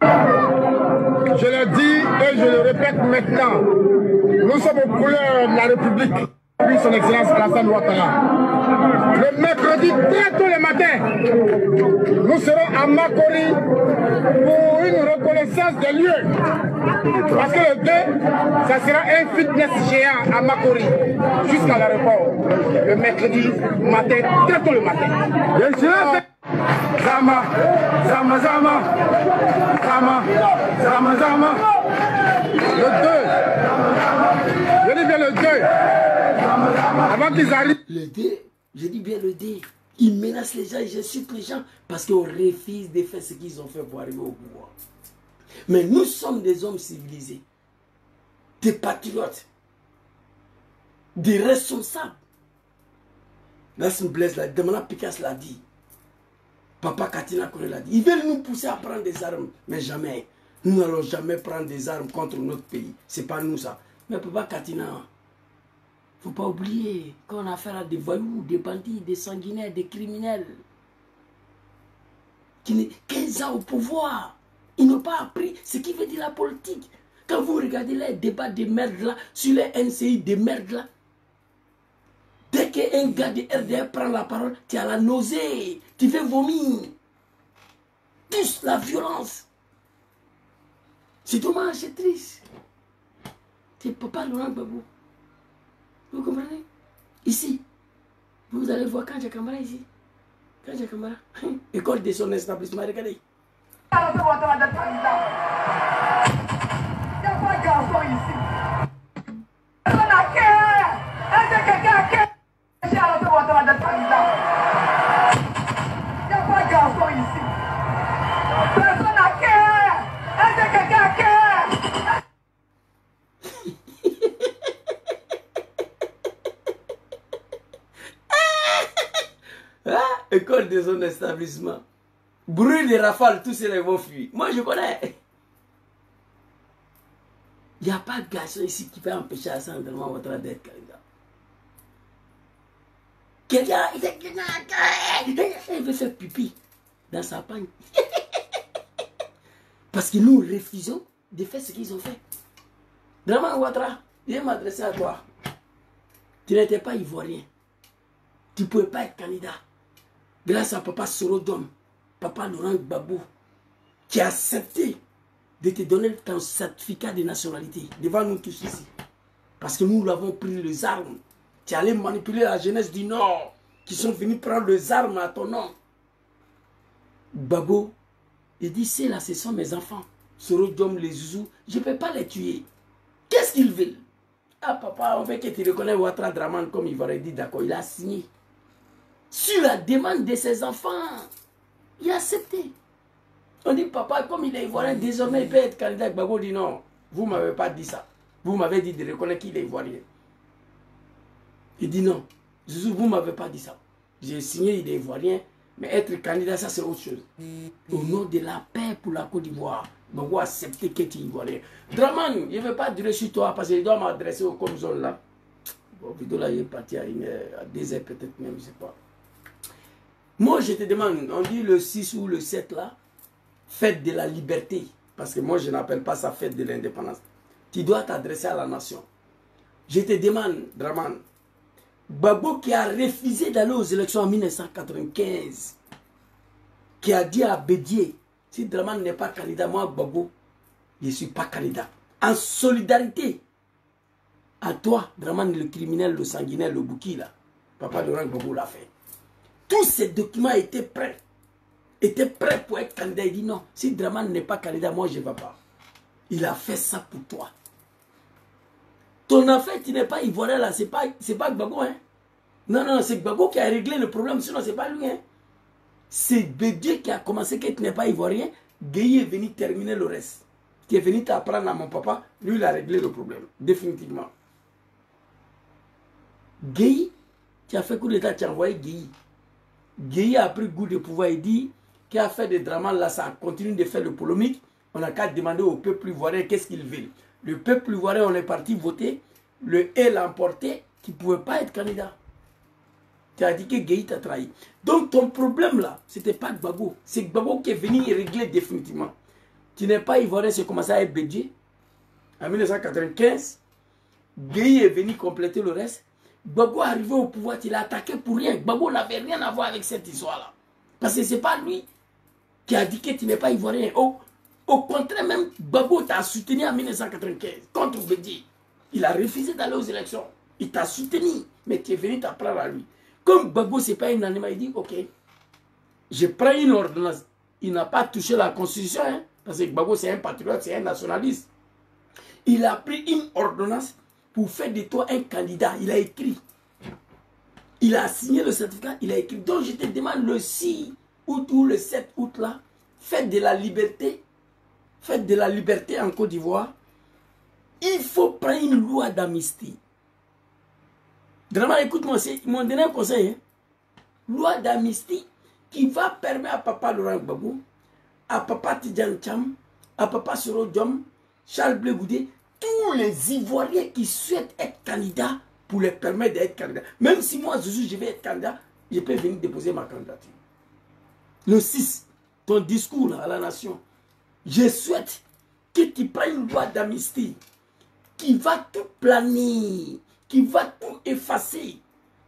Je le dis et je le répète maintenant. Nous sommes aux couleurs de la République. Puis son Excellence Alassane Ouattara. Le mercredi très tôt le matin, nous serons à Makori pour une reconnaissance des lieux. Parce que le 2, ça sera un fitness géant à Makori jusqu'à l'aéroport. Le mercredi matin, très tôt le matin. Bien sûr. Zama, Zama, Zama, Zama, Zama, Zama. Le 2. Je dis bien le 2. Avant qu'ils arrivent. Le 2, je dis bien le 2. Ils menacent les gens, ils insultent les gens parce qu'on refuse de faire ce qu'ils ont fait pour arriver au pouvoir. Mais nous sommes des hommes civilisés, des patriotes, des responsables. Là, c'est une blesse, là. Demana Picasso l'a dit. Papa Katina Kone l'a dit. Ils veulent nous pousser à prendre des armes, mais jamais. Nous n'allons jamais prendre des armes contre notre pays. C'est pas nous ça. Mais Papa Katina, faut pas oublier qu'on a affaire à des voyous, des bandits, des sanguinaires, des criminels. Qui n'ont 15 ans au pouvoir. Ils n'ont pas appris ce qui veut dire la politique. Quand vous regardez les débats de merde là, sur les NCI de merde là, dès qu'un gars de RDR prend la parole, tu as la nausée, tu fais vomir. Tous la violence. C'est dommage, c'est triste. C'est Papa Laurent Gbagbo. Vous comprenez? Ici, vous allez voir quand j'ai Kamara ici. Quand j'ai Kamara, école de son établissement, regardez. Il n'y a pas de garçon ici. Personne n'a cœur. Est-ce que quelqu'un a cœur? Il n'y a pas de garçon ici. Personne n'a cœur. Est-ce que quelqu'un a cœur? École de son établissement. Bruit de rafale, tous ces vont fuir. Moi, je connais. Il n'y a pas de garçon ici qui peut empêcher Alassane Ouattara d'être candidat. Quelqu'un, il veut faire pipi dans sa pagne. Parce que nous refusons de faire ce qu'ils ont fait. Dramane Ouattara, je vais m'adresser à toi. Tu n'étais pas ivoirien. Tu ne pouvais pas être candidat. Grâce à papa Soro Diom, papa Laurent Gbagbo, qui a accepté de te donner ton certificat de nationalité devant nous tous ici. Parce que nous l'avons pris les armes. Tu allais manipuler la jeunesse du Nord qui sont venus prendre les armes à ton nom. Gbagbo, il dit, c'est là, ce sont mes enfants. Soro Diom, les zouzous, je ne peux pas les tuer. Qu'est-ce qu'ils veulent? Ah papa, on veut que tu reconnaisses Ouattara Dramane comme il va dire, d'accord, il a signé. Sur la demande de ses enfants, il a accepté. On dit, papa, comme il est ivoirien, désormais il peut être candidat. Gbagbo dit non, vous ne m'avez pas dit ça. Vous m'avez dit de reconnaître qu'il est ivoirien. Il dit non. Zouzou, vous ne m'avez pas dit ça. J'ai signé, il est ivoirien, mais être candidat, ça c'est autre chose. Au nom de la paix pour la Côte d'Ivoire, Gbagbo a accepté que tu es ivoirien. Dramane, je ne vais pas durer sur toi parce qu'il doit m'adresser au comme zone là. Bon, vidéo là, il est parti à 2 heures peut-être même, je ne sais pas. Moi, je te demande, on dit le 6 ou le 7 là, fête de la liberté. Parce que moi, je n'appelle pas ça fête de l'indépendance. Tu dois t'adresser à la nation. Je te demande, Dramane, Gbagbo qui a refusé d'aller aux élections en 1995, qui a dit à Bédié, si Dramane n'est pas candidat, moi, Gbagbo, je ne suis pas candidat. En solidarité à toi, Dramane, le criminel, le sanguinaire, le bouki, là, Papa Laurent Gbagbo l'a fait. Tous ces documents étaient prêts. Était prêt pour être candidat. Il dit non, si Dramane n'est pas candidat, moi je ne vais pas. Il a fait ça pour toi. Ton affaire, tu n'es pas ivoirien là, c'est pas Gbagbo. Hein? Non, non, c'est Gbagbo qui a réglé le problème, sinon c'est pas lui. Hein? C'est Bédié qui a commencé que tu n'es pas ivoirien. Gueye est venu terminer le reste. Qui est venu t'apprendre à mon papa, lui il a réglé le problème, définitivement. Gueye, tu as fait coup d'état, tu as envoyé Gueye. Gueye a pris goût de pouvoir et dit qui a fait des Dramane là, ça continue de faire le polémique. On n'a qu'à demander au peuple ivoirien qu'est-ce qu'il veut. Le peuple ivoirien, on est parti voter. Le E l'a emporté, qui ne pouvait pas être candidat. Tu as dit que Gueye t'a trahi. Donc ton problème là, ce n'était pas Gbagbo. C'est Gbagbo qui est venu régler définitivement. Tu n'es pas ivoirien, c'est commencé à être Bédié. En 1995, Gueye est venu compléter le reste. Gbagbo est arrivé au pouvoir, il a attaqué pour rien. Gbagbo n'avait rien à voir avec cette histoire-là. Parce que ce n'est pas lui qui a dit que tu n'es pas ivoirien. Au contraire, même Gbagbo t'a soutenu en 1995 contre Bédié. Il a refusé d'aller aux élections. Il t'a soutenu, mais tu es venu t'apprendre à lui. Comme Gbagbo, ce n'est pas un animal, il dit ok, je prends une ordonnance. Il n'a pas touché la constitution, hein, parce que Gbagbo c'est un patriote, c'est un nationaliste. Il a pris une ordonnance pour faire de toi un candidat. Il a écrit. Il a signé le certificat, il a écrit. Donc je te demande le 6 août ou le 7 août là, fête de la liberté. Fête de la liberté en Côte d'Ivoire. Il faut prendre une loi d'amnistie. Vraiment, écoute-moi, c'est mon dernier conseil. Hein. Loi d'amnistie qui va permettre à Papa Laurent Gbagbo, à Papa Tidjane Thiam, à Papa Soro Diom, Charles Blé Goudé, tous les Ivoiriens qui souhaitent être candidats pour les permettre d'être candidats. Même si moi, je vais être candidat, je peux venir déposer ma candidature. Le 6, ton discours là, à la nation, je souhaite que tu prennes une loi d'amnistie qui va tout planer, qui va tout effacer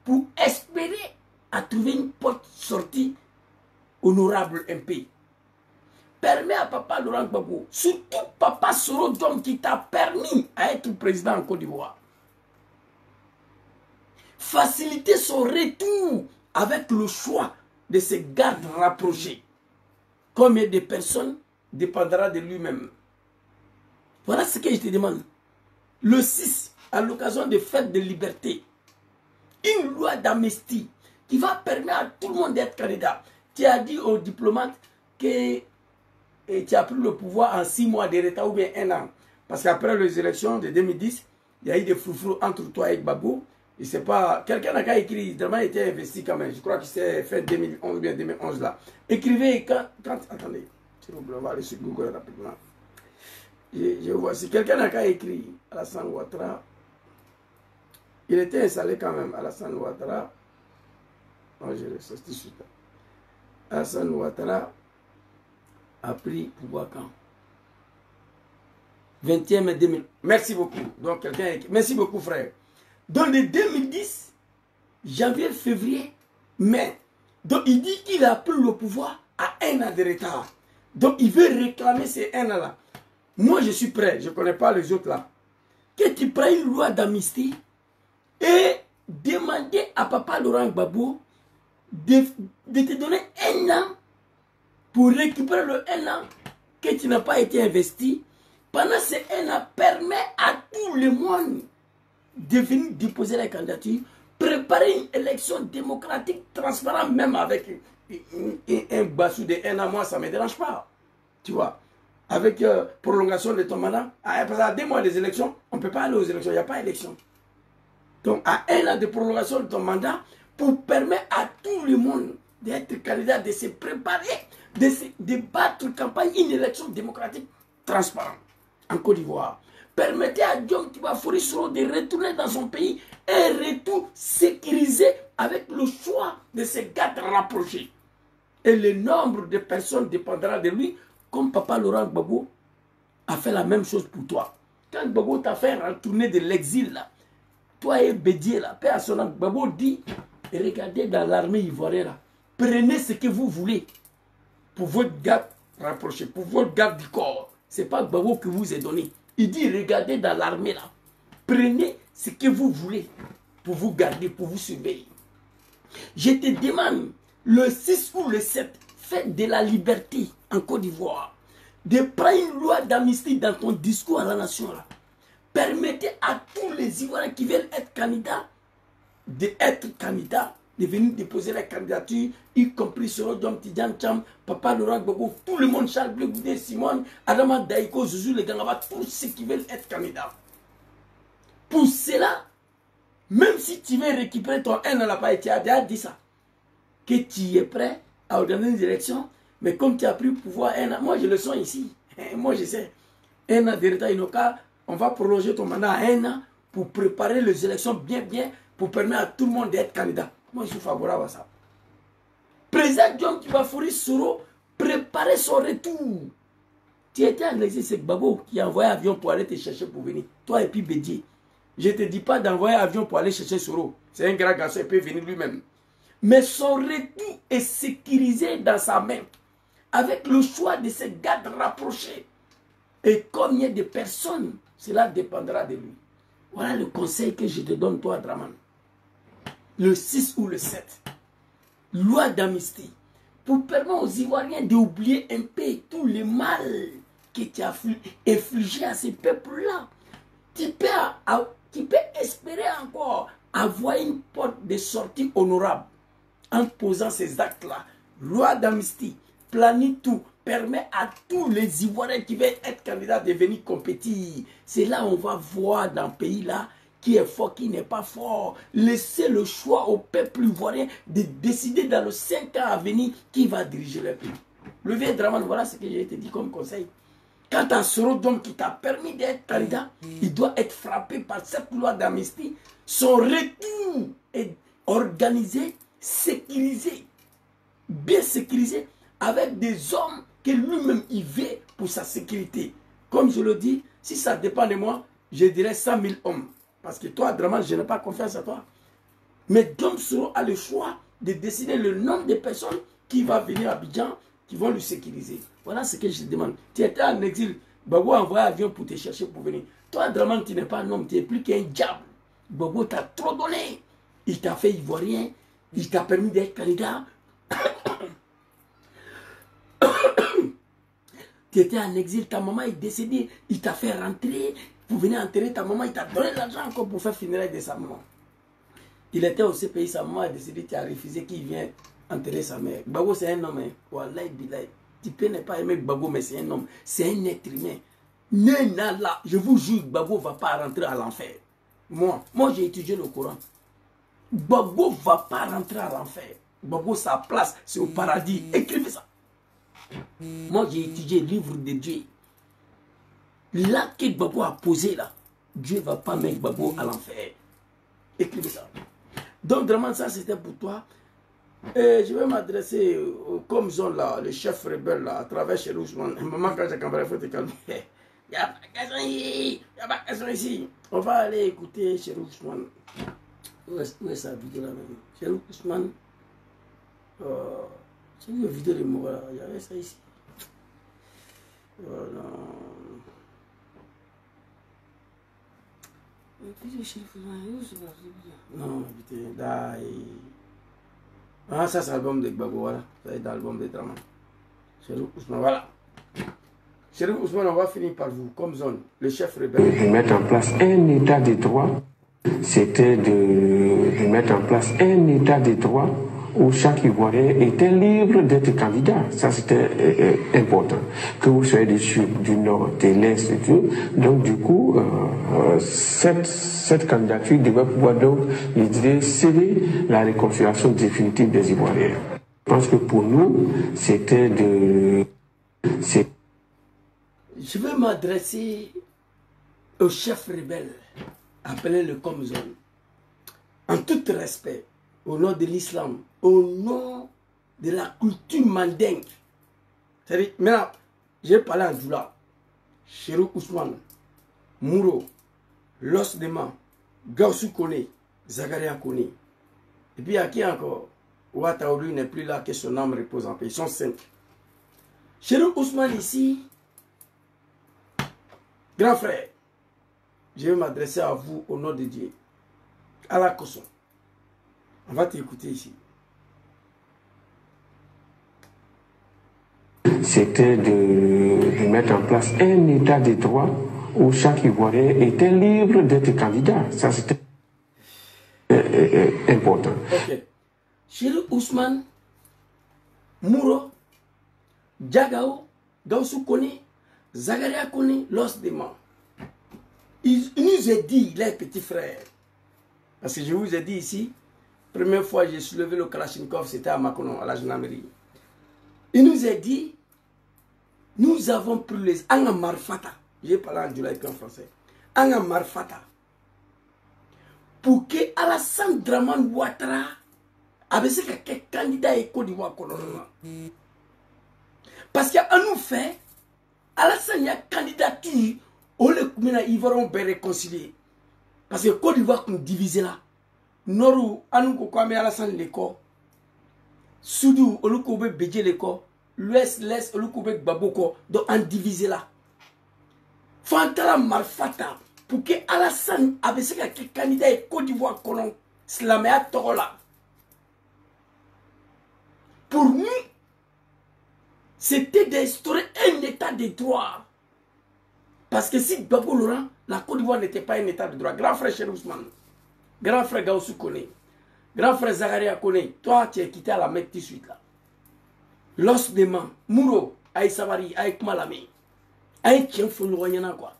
pour espérer à trouver une porte sortie honorable un pays. Permet à Papa Laurent Gbagbo, surtout Papa Soro Diom qui t'a permis à être président en Côte d'Ivoire, faciliter son retour avec le choix de ses gardes rapprochés. Combien de personnes dépendra de lui-même. Voilà ce que je te demande. Le 6, à l'occasion des fêtes de liberté, une loi d'amnistie qui va permettre à tout le monde d'être candidat. Tu as dit aux diplomates que tu as pris le pouvoir en 6 mois de retard ou bien 1 an. Parce qu'après les élections de 2010, il y a eu des froufrous entre toi et Gbagbo. Je ne sais pas, quelqu'un n'a qu'à écrire, vraiment était investi quand même. Je crois que c'est fin 2011 ou bien 2011 là. Écrivez quand attendez, on va aller sur Google rapidement. Je vois, si quelqu'un n'a qu'à écrire, Alassane Ouattara, il était installé quand même, Alassane Ouattara. Non, je l'ai sorti suite. Alassane Ouattara a pris pouvoir quand 21 mai 2000. Merci beaucoup. Donc quelqu'un écrit. Merci beaucoup frère. Dans les 2010, janvier, février, mai. Donc il dit qu'il a pris le pouvoir à 1 an de retard. Donc il veut réclamer ces 1 an là. Moi je suis prêt, je ne connais pas les autres là. Que tu prennes une loi d'amnistie et demander à Papa Laurent Gbagbo de te donner 1 an pour récupérer le 1 an que tu n'as pas été investi. Pendant ces 1 an, permet à tout le monde de venir déposer la candidature, préparer une élection démocratique, transparente, même avec un bassou de 1 an, moi ça ne me dérange pas. Tu vois, avec prolongation de ton mandat, parce qu'à 2 mois des élections, on ne peut pas aller aux élections, il n'y a pas d'élection. donc à 1 an de prolongation de ton mandat, pour permettre à tout le monde d'être candidat, de se préparer, de battre campagne, une élection démocratique transparente en Côte d'Ivoire. Permettez à Diom Tibafouri Soro de retourner dans son pays, un retour sécurisé avec le choix de ses gardes rapprochés. Et le nombre de personnes dépendra de lui, comme Papa Laurent Gbagbo a fait la même chose pour toi. Quand Gbagbo t'a fait retourner de l'exil, là, toi et Bédier, là, Père Sonam, Gbagbo dit, regardez dans l'armée ivoirienne, là, prenez ce que vous voulez pour votre garde rapproché, pour votre garde du corps. Ce n'est pas Gbagbo qui vous est donné. Il dit, regardez dans l'armée là, prenez ce que vous voulez pour vous garder, pour vous surveiller. Je te demande, le 6 ou le 7, fête de la liberté en Côte d'Ivoire, de prendre une loi d'amnistie dans ton discours à la nation là. Permettez à tous les Ivoiriens qui veulent être candidats, d'être candidats, de venir déposer la candidature, y compris Soro Diom Tidjan Cham, Papa Laurent Gbagbo, tout le monde, Charles Blé Goudé, Simone, Adama Daïko, Zouzou, les Gangaba, tous ceux qui veulent être candidats. Pour cela, même si tu veux récupérer ton haine à la paille, tu as déjà dit ça, que tu es prêt à organiser une élection, mais comme tu as pris le pouvoir un an, moi je le sens ici, moi je sais, un an d'État Inoka, on va prolonger ton mandat à 1 an pour préparer les élections bien, pour permettre à tout le monde d'être candidat. Moi, je suis favorable à ça. Président Diom Tibafouri Soro préparer son retour. Tu étais en exil, c'est Gbagbo qui a envoyé un avion pour aller te chercher pour venir. Toi et puis Bédier. Je ne te dis pas d'envoyer un avion pour aller chercher Soro. C'est un grand garçon, il peut venir lui-même. Mais son retour est sécurisé dans sa main. Avec le choix de ses gardes rapprochés. Et combien de personnes, cela dépendra de lui. Voilà le conseil que je te donne, toi, Draman. Le 6 ou le 7, loi d'amnistie, pour permettre aux Ivoiriens d'oublier un peu tout le mal que tu as infligé à ces peuples-là. Tu peux espérer encore avoir une porte de sortie honorable en posant ces actes-là. Loi d'amnistie, planifie tout, permet à tous les Ivoiriens qui veulent être candidats de venir compétir. C'est là on va voir dans le pays-là qui est fort, qui n'est pas fort. Laissez le choix au peuple ivoirien de décider dans les 5 ans à venir qui va diriger le pays. Le vieux Draman, voilà ce que j'ai te dit comme conseil. Quant à Soro Diom qui t'a permis d'être candidat, il doit être frappé par cette loi d'amnistie. Son retour est organisé, sécurisé, bien sécurisé, avec des hommes que lui-même il veut pour sa sécurité. Comme je le dis, si ça dépend de moi, je dirais 100 000 hommes. Parce que toi, Draman, je n'ai pas confiance à toi. Mais Diom Soro a le choix de décider le nombre de personnes qui vont venir à Abidjan, qui vont lui sécuriser. Voilà ce que je te demande. Tu étais en exil, Gbagbo a envoyé un avion pour te chercher pour venir. Toi, Draman, tu n'es pas un homme, tu n'es plus qu'un diable. Gbagbo t'a trop donné. Il t'a fait ivoirien, il t'a permis d'être candidat. Tu étais en exil, ta maman est décédée, il t'a fait rentrer. Pour venir enterrer ta maman, il t'a donné l'argent encore pour faire funérailles de sa maman. Il était au CPI, sa maman a décidé, tu as refusé qu'il vienne enterrer sa mère. Gbagbo, c'est un homme. Hein. Wallahi billahi. Tu peux ne pas aimer Gbagbo, mais c'est un homme. C'est un être humain. Là, je vous jure, Gbagbo ne va pas rentrer à l'enfer. Moi j'ai étudié le Coran. Gbagbo ne va pas rentrer à l'enfer. Gbagbo, sa place, c'est au paradis. Écrivez ça. Moi, j'ai étudié le livre de Dieu. Là que Gbagbo a posé là, Dieu ne va pas mettre Gbagbo à l'enfer. Écrivez ça. Donc, vraiment, ça c'était pour toi. Et je vais m'adresser comme zone là, le chef rebelle là, à travers chez Ousmane. Un moment quand j'ai camarade, il faut te calmer. Il n'y a pas de question ici. Il n'y a pas de question ici. On va aller écouter chez Ousmane. Où est sa vidéo là même? Chez Ousmane. C'est une vidéo de moi là. Il y avait ça ici. Voilà. Non, putain, ah, ça c'est l'album de Gbagbo, voilà. Ça c'est l'album de Draman. Chérif Ousmane, voilà. Chérif Ousmane, on va finir par vous, comme zone, le chef rebelle. De mettre en place un état de droit, c'était de mettre en place un état de droit où chaque Ivoirien était libre d'être candidat. Ça, c'était important. Que vous soyez du sud, du nord, de l'est et tout. Donc, du coup, cette candidature devait pouvoir donc, je dirais, sceller la réconciliation définitive des Ivoiriens. Je pense que pour nous, c'était de... Je veux m'adresser au chef rebelle, appelez-le comme zone, en tout respect, au nom de l'islam, au nom de la culture mandingue. C'est-à-dire, maintenant, j'ai parlé en Djoula, Chérou Ousmane, Mouro, Los Dema, Gaussou Kone, Zagaria Kone. Et puis, il y a qui encore? Ouattaoui n'est plus là, que son âme repose en paix. Ils sont 5. Chérou Ousmane ici, grand frère, je vais m'adresser à vous au nom de Dieu. À la Kosson. On va t'écouter ici. C'était de mettre en place un état de droit où chaque Ivoirien était libre d'être candidat. Ça, c'était important. Ok. Chérou Ousmane, Mouro, Diagao, Gaussou Kone, Zagaria Kone, Los Dema. Il nous a dit, les petits frères, parce que je vous ai dit ici, première fois j'ai soulevé le Kalachnikov, c'était à Makono, à la gendarmerie. Il nous a dit, nous avons pris les Anga Marfata, j'ai parlé en Djoula et en français, Anga Marfata, pour que Alassane Dramane Ouattara avait ce que candidat et Côte d'Ivoire coloniale. Parce qu'à nous fait, Alassane y a candidature, au lieu que ils vont bien réconcilier. Parce que Côte d'Ivoire comme divisé là. Nord anu ko kwame Alassane l'école. Soudou au lieu qu'on veut bédier l'école. L'ouest l'est au lieu qu'on veut baboko. Donc en divisé là. Fantala Marfata pour que Alassane avait ce que candidat et Côte d'Ivoire colon. Slamea Torola. Pour nous, c'était d'instaurer un état de droit. Parce que si Gbagbo Laurent, la Côte d'Ivoire n'était pas un état de droit. Grand frère Chérou Ousmane, grand frère Gaussou Kone, grand frère Zagaria Kone, toi tu es quitté à la Mecque tout de suite là. Los Dema, Mouro, Aïe Savary, Aïe Kmalame, Aïe Kienfounouyana quoi.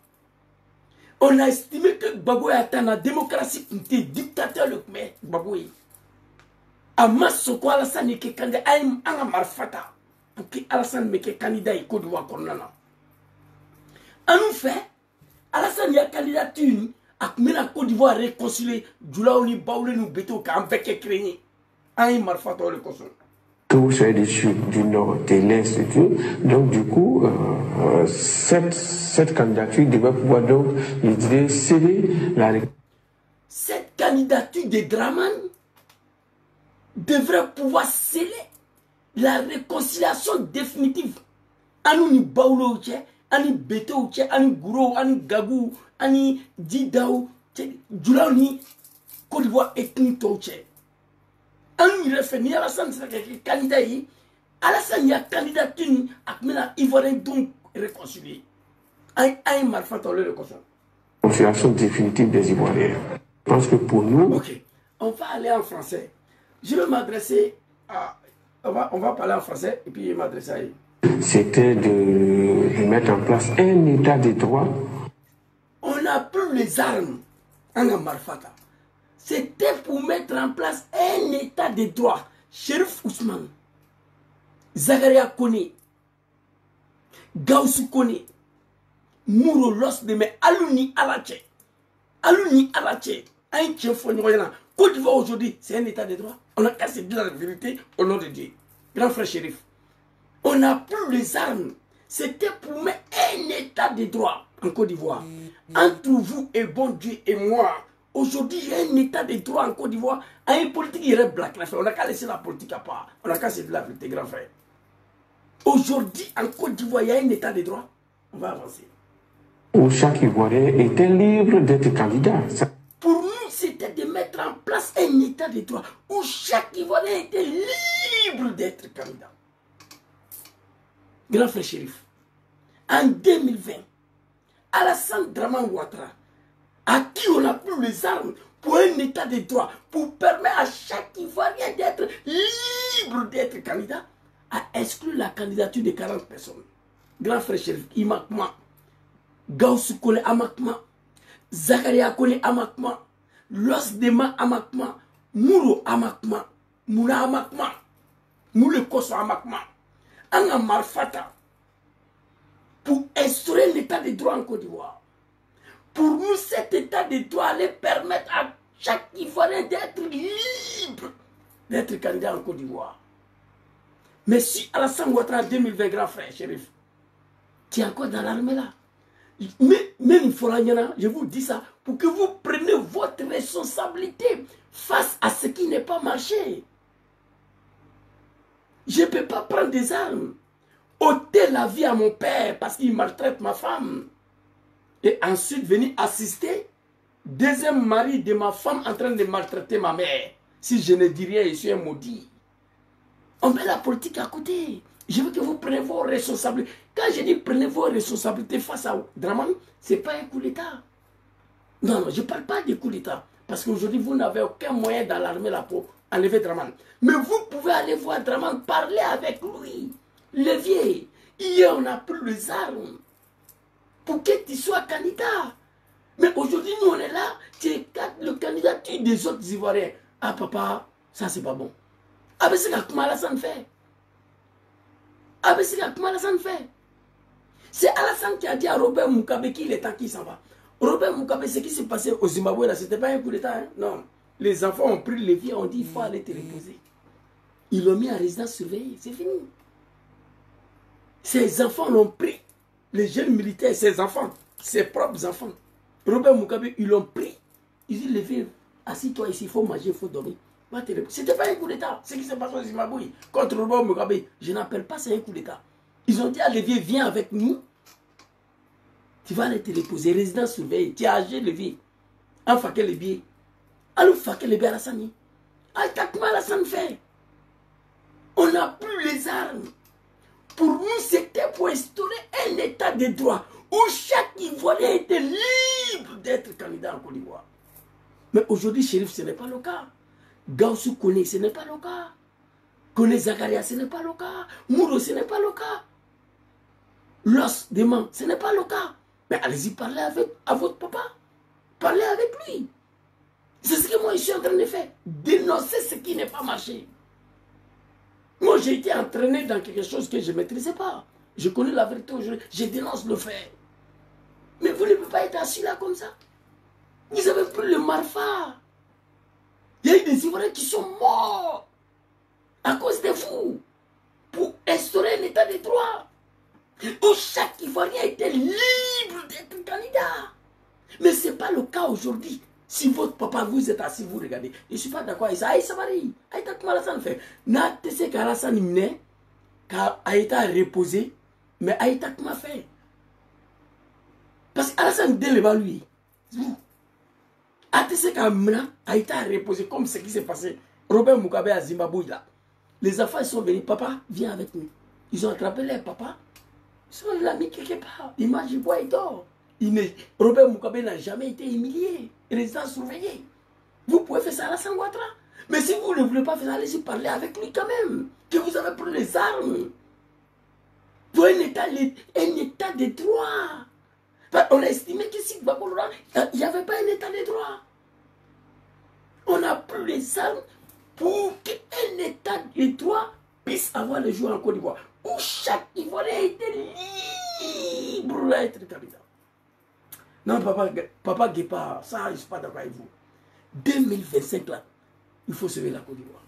On a estimé que Gbagbo est atteint la démocratie, il était dictateur le Khmer, Gbagbo. Amas Soko Alassane est candidat, Aïe Anga Marfata, pour que Alassane mette candidat et Côte d'Ivoire coloniale. En nous fait, Alassane y a candidature à la Côte d'Ivoire réconcilier Djoula ou Baoulé nous béto qu'avec écrit un marfato le consul. Que vous soyez du sud, du nord, de l'est et tout. Donc du coup, cette candidature devait pouvoir donc, je dirais, sceller la... Cette candidature de Dramane devrait pouvoir sceller la réconciliation définitive. En nous Baoulé ani beto che ani guro ani gagou ani didao djula ni Côte d'Ivoire ethnique che ani refeni Alassane c'est candidat yi Alassane ya candidature akmena ivoirien donc réconcilier ay marfato le réconciliation. Réconciliation définitive des Ivoiriens. Je pense que pour nous. Ok, on va aller en français. Je vais m'adresser à on va parler en français et puis m'adresser à eux. C'était de mettre en place un état de droit. On n'a plus les armes en Marfata. C'était pour mettre en place un état de droit. Chérif Ousmane, Zagaria Kone, Gaussou Kone, Mouro Los Dema, Aluni Alache. Aluni Alache. Un qui est Côte d'Ivoire aujourd'hui, c'est un état de droit. On a cassé de la vérité au nom de Dieu. Grand frère Chérif. On n'a plus les armes. C'était pour mettre un état de droit en Côte d'Ivoire. Entre vous et bon Dieu et moi, aujourd'hui, il y a un état de droit en Côte d'Ivoire. À une politique, il y a black. On n'a qu'à laisser la politique à part. On n'a qu'à laisser de la vérité, grand frère. Aujourd'hui, en Côte d'Ivoire, il y a un état de droit. On va avancer. Où chaque Ivoirien était libre d'être candidat. Pour nous, c'était de mettre en place un état de droit où chaque Ivoirien était libre d'être candidat. Grand frère Chérif, en 2020, Alassane Dramane Ouattara, à qui on a plus les armes pour un état de droit, pour permettre à chaque Ivoirien d'être libre d'être candidat, a exclu la candidature de 40 personnes. Grand frère Chérif, Imakma, Gaussou Kole Amakma, Zakaria Kole Amakma, Los Dema Amakma, Mouro Amakma, Mouna Amakma, Moule Koso Amakma, Anga Marfata, pour instaurer l'état de droit en Côte d'Ivoire. Pour nous, cet état de droit allait permettre à chaque Ivoirien d'être libre d'être candidat en Côte d'Ivoire. Mais si Alassane Ouattara 2020, grand frère Chérif, tu es encore dans l'armée là. Mais même je vous dis ça, pour que vous preniez votre responsabilité face à ce qui n'est pas marché. Je ne peux pas prendre des armes, ôter la vie à mon père parce qu'il maltraite ma femme. Et ensuite venir assister deuxième mari de ma femme en train de maltraiter ma mère. Si je ne dis rien, je suis un maudit. On met la politique à côté. Je veux que vous preniez vos responsabilités. Quand je dis prenez vos responsabilités face à Dramane, ce n'est pas un coup d'État. Non, non, je ne parle pas de coup d'État. Parce qu'aujourd'hui, vous n'avez aucun moyen dans l'armée là pour enlever Dramane. Mais vous pouvez aller voir Dramane, parler avec lui. Levier. Hier, on a pris les armes pour que tu sois candidat. Mais aujourd'hui, nous, on est là, tu es le candidature des autres Ivoiriens. Ah, papa, ça, c'est pas bon. Ah, mais c'est comment Alassane fait. Ah, mais c'est comment Alassane fait. C'est Alassane qui a dit à Robert Mugabe qu'il est temps qu'il s'en va. Robert Mugabe, ce qui s'est passé au Zimbabwe, là, c'était pas un coup d'État. Hein? Non. Les enfants ont pris les vies, on dit il faut aller te reposer. Ils l'ont mis en résidence surveillée, c'est fini. Ces enfants l'ont pris. Les jeunes militaires, ses enfants, ses propres enfants. Robert Mugabe, ils l'ont pris. Ils disent, les filles, assis-toi ici, il faut manger, il faut dormir. C'était pas un coup d'État. Ce qui s'est passé au Zimbabwe contre Robert Mugabe, je n'appelle pas ça un coup d'État. Ils ont dit à Lévier, viens avec nous. Tu vas aller te reposer, résidence surveillée. Tu as âgé Lévier. En faquet les billets. Allons faquet les billets à la Sani. Aïe-takma la Sani fait. On n'a plus les armes. Pour nous, c'était pour instaurer un état de droit où chaque Ivoirien était libre d'être candidat en Côte d'Ivoire. Mais aujourd'hui, Chérif, ce n'est pas le cas. Gaussou Kone, ce n'est pas le cas. Kone Zakaria, ce n'est pas le cas. Mouro, ce n'est pas le cas. Los Deman, ce n'est pas le cas. Mais allez-y parler à votre papa. Parlez avec lui. C'est ce que moi je suis en train de faire. Dénoncer ce qui n'est pas marché. Moi j'ai été entraîné dans quelque chose que je ne maîtrisais pas. Je connais la vérité aujourd'hui. Je dénonce le fait. Mais vous ne pouvez pas être assis là comme ça. Vous avez pris le Marfa. Il y a eu des Ivoiriens qui sont morts à cause de vous. Pour instaurer un état de droit. Où chaque Ivoirien était libre d'être candidat. Mais ce n'est pas le cas aujourd'hui. Si votre papa, vous êtes assis, vous regardez. Je ne suis pas d'accord avec ça. Aïe, ça varie. Aïe, t'as comment Alassane fait. N'a pas ce qu'Alassane mène, car a été reposé, mais aïe, t'as comment fait. Parce qu'Alassane délève lui. A ce qu'Amna a été reposé, comme ce qui s'est passé. Robert Mugabe à Zimbabwe là. Les enfants ils sont venus. Papa, viens avec nous. Ils ont attrapé leur papa. Ils l'ont mis quelque part. Il mange, il boit, il dort. Robert Mugabe n'a jamais été humilié. Résident surveillé. Vous pouvez faire ça à Alassane Ouattara. Mais si vous ne voulez pas faire ça, allez-y parler avec lui quand même. Que vous avez pris les armes. Pour un état de droit. Enfin, on a estimé que si il n'y avait pas un état de droit. On a pris les armes pour qu'un état de droit puisse avoir le jour en Côte d'Ivoire. Où chaque Ivoirien était libre d'être candidat. Non, papa Guépard, ça, je ne suis pas d'accord avec vous. 2025, là, il faut sauver la Côte d'Ivoire.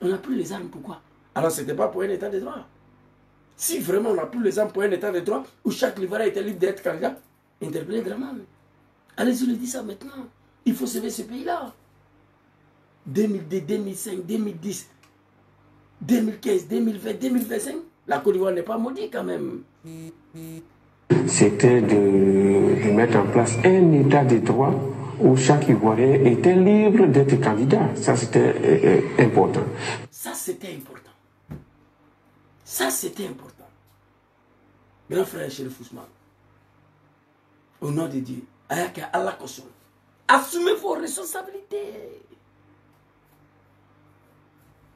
On a pris les armes, pourquoi? Alors, ce n'était pas pour un état de droit. Si vraiment on a pris les armes pour un état de droit, où chaque Ivoirien était libre d'être candidat, interpellez Dramane. Allez-y, le dis ça maintenant. Il faut sauver ce pays-là. 2002, 2005, 2010, 2015, 2020, 2025, la Côte d'Ivoire n'est pas maudite quand même. C'était de mettre en place un état de droit où chaque Ivoirien était libre d'être candidat. Ça, c'était important. Ça, c'était important. Ça, c'était important. Grand frère Chérif Ousmane, au nom de Dieu, Ayaka Allah Koson, Assumez vos responsabilités.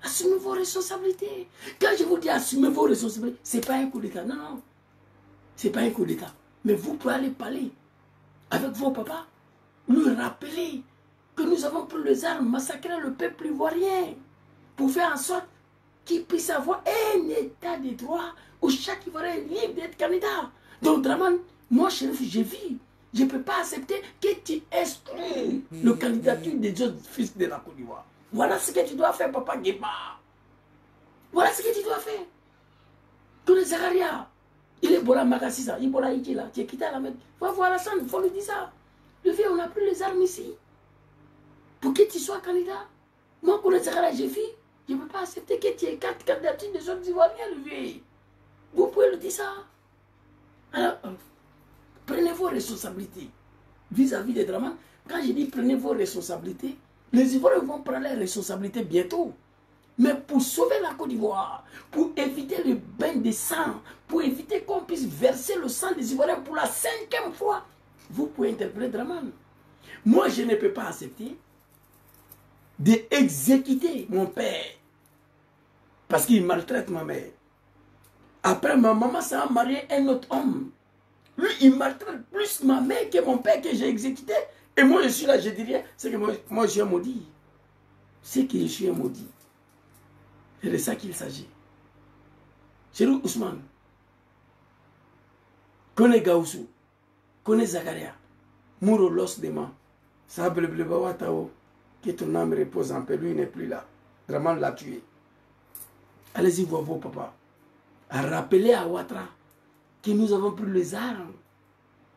Assumez vos responsabilités. Quand je vous dis assumez vos responsabilités, ce n'est pas un coup d'État. Non, non. Ce n'est pas un coup d'État. Mais vous pouvez aller parler avec vos papas, lui rappeler que nous avons pris les armes, massacrer le peuple ivoirien pour faire en sorte qu'il puisse avoir un état de droit où chaque Ivoirien est libre d'être candidat. Donc, Dramane, moi, chef, je vis. Je ne peux pas accepter que tu exclues le candidature des autres fils de la Côte d'Ivoire. Voilà ce que tu dois faire, Papa Guépa. Voilà ce que tu dois faire. Que les Zakaria, il est Bola Magassisa, il est Bola Ikela, tu es quitté à la mettre. Il faut voir la scène, il faut lui dire ça. Le vieux, on a pris les armes ici. Pour que tu sois candidat. Moi, pour les Zakaria, je vis. Je ne peux pas accepter que tu aies 4 candidatures des autres Ivoiriens, le vieux. Vous pouvez le dire ça. Alors, prenez vos responsabilités vis-à-vis des Dramane. Quand je dis prenez vos responsabilités, les Ivoiriens vont prendre leurs responsabilités bientôt. Mais pour sauver la Côte d'Ivoire, pour éviter le bain de sang, pour éviter qu'on puisse verser le sang des Ivoiriens pour la 5e fois, vous pouvez interpeller Dramane. Moi, je ne peux pas accepter d'exécuter mon père parce qu'il maltraite ma mère. Après, ma maman s'est mariée à un autre homme. Lui, il maltraite plus ma mère que mon père que j'ai exécuté. Et moi, je suis là, je dis rien. C'est que moi, je suis un maudit. C'est que je suis un maudit. C'est de ça qu'il s'agit. Chéri Ousmane, connais Gaoussou, connais Zakaria, Mouro Los Dema, Sable Blebawatao, que ton âme repose en paix. Lui, il n'est plus là. Dramane l'a tué. Allez-y voir vos papas. Rappelez à Ouattara que nous avons pris les armes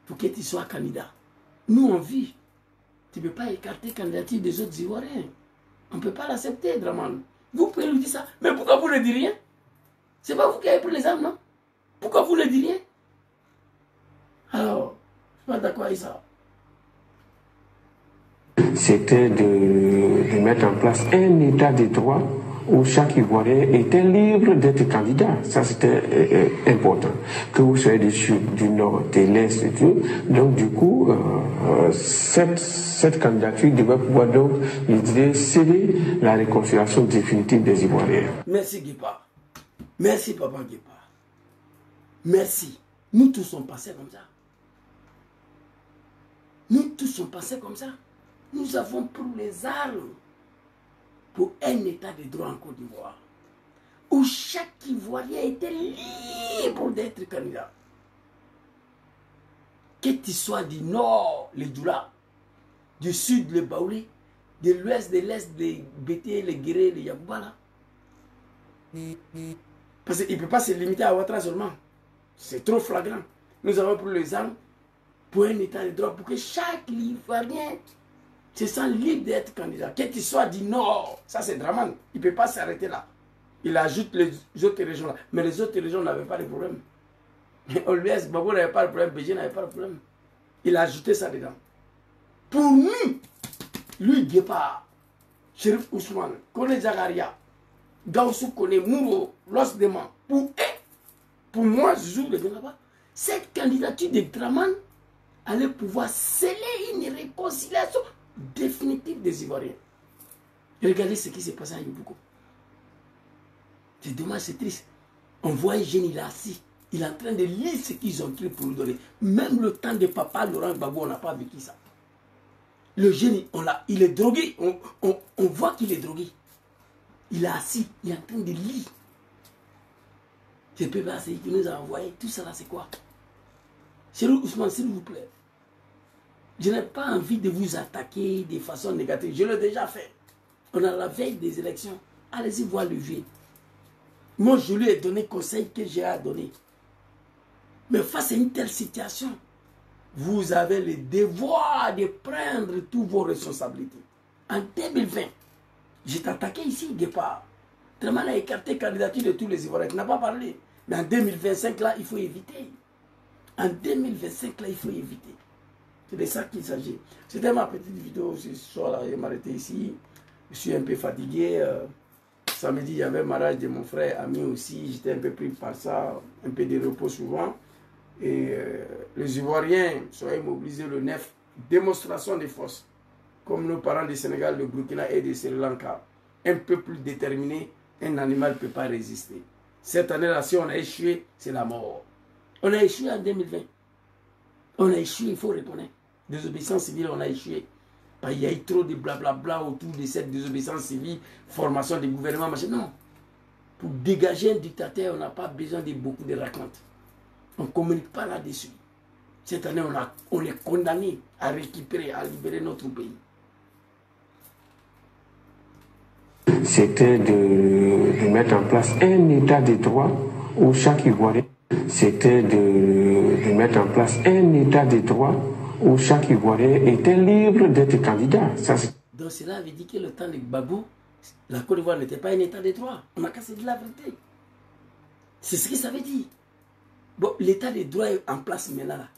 pour que tu sois candidat. Nous, on vit. Tu ne peux pas écarter la candidature des autres Ivoiriens. On ne peut pas l'accepter, Dramane. Vous pouvez lui dire ça. Mais pourquoi vous ne dites rien? C'est pas vous qui avez pris les armes, non? Pourquoi vous ne dites rien? Alors, je ne suis pas d'accord avec ça. C'était de mettre en place un état de droit où chaque Ivoirien était libre d'être candidat. Ça, c'était important. Que vous soyez du sud, du nord, de l'est et tout. Donc, du coup, cette candidature devait pouvoir donc, je dirais, sceller la réconciliation définitive des Ivoiriens. Merci, Guépa. Merci, Papa Guépa. Merci. Nous tous sommes passés comme ça. Nous tous sommes passés comme ça. Nous avons pris les armes pour un état de droit en Côte d'Ivoire, où chaque Ivoirien était libre d'être candidat. Que tu sois du nord, les Doula, du sud, les Baoulé, de l'ouest, de l'est, les Bété, les Guéré, les Yaboubala. Parce qu'il ne peut pas se limiter à Ouattara seulement. C'est trop flagrant. Nous avons pris les armes pour un état de droit, pour que chaque Ivoirien se sent libre d'être candidat. Que tu sois du nord, ça c'est Dramane. Il ne peut pas s'arrêter là. Il ajoute les autres régions là. Mais les autres régions n'avaient pas de problème. Au l'ouest, Babo n'avait pas de problème, Béjé n'avait pas de problème. Il a ajouté ça dedans. Pour nous, lui, Guépa, Chérif Ousmane, Kone Zakaria, Gaoussou Kone, Mouro, Los Deman, pour moi, Zou de Dengaba, cette candidature de Dramane allait pouvoir sceller une réconciliation définitive des Ivoiriens. Regardez ce qui s'est passé à Yopougon. C'est dommage, c'est triste. On voit un jeune, il est assis. Il est en train de lire ce qu'ils ont écrit pour lui donner. Même le temps de papa Laurent Gbagbo, on n'a pas vécu ça. Le jeune, il est drogué. On voit qu'il est drogué. Il est assis, il est en train de lire. Ce peuple qui nous a envoyé, tout ça là, c'est quoi? Chéri Ousmane, s'il vous plaît. Je n'ai pas envie de vous attaquer de façon négative. Je l'ai déjà fait. On a la veille des élections. Allez-y voir le vieux. Moi, je lui ai donné conseil que j'ai à donner. Mais face à une telle situation, vous avez le devoir de prendre toutes vos responsabilités. En 2020, j'ai attaqué ici, Guépa. Dramane a écarté la candidature de tous les Ivoiriens. Tu n'as pas parlé. Mais en 2025, là, il faut éviter. En 2025, là, il faut éviter. C'est de ça qu'il s'agit. C'était ma petite vidéo ce soir-là. Je vais m'arrêter ici. Je suis un peu fatigué. Samedi, il y avait le mariage de mon frère, ami aussi. J'étais un peu pris par ça. Un peu de repos souvent. Et les Ivoiriens sont mobilisés le 9. Démonstration de force. comme nos parents du Sénégal, du Burkina et du Sri Lanka, un peu plus déterminé, un animal ne peut pas résister. Cette année-là, si on a échoué, c'est la mort. On a échoué en 2020. On a échoué, il faut reconnaître. Désobéissance civile, on a échoué. Il y a eu trop de blablabla autour de cette désobéissance civile, formation des gouvernements, machin. Non. Pour dégager un dictateur, on n'a pas besoin de beaucoup de racontes. On ne communique pas là-dessus. Cette année, on est condamné à récupérer, à libérer notre pays. C'était de mettre en place un état de droit où chaque Ivoirien, c'était de mettre en place un état de droit où chaque Ivoirien était libre d'être candidat. Donc cela avait dit que le temps de Gbagbo, la Côte d'Ivoire n'était pas un état de droit. On n'a qu'à se dire la vérité. C'est ce que ça veut dire. Bon, l'état de droit est en place maintenant là.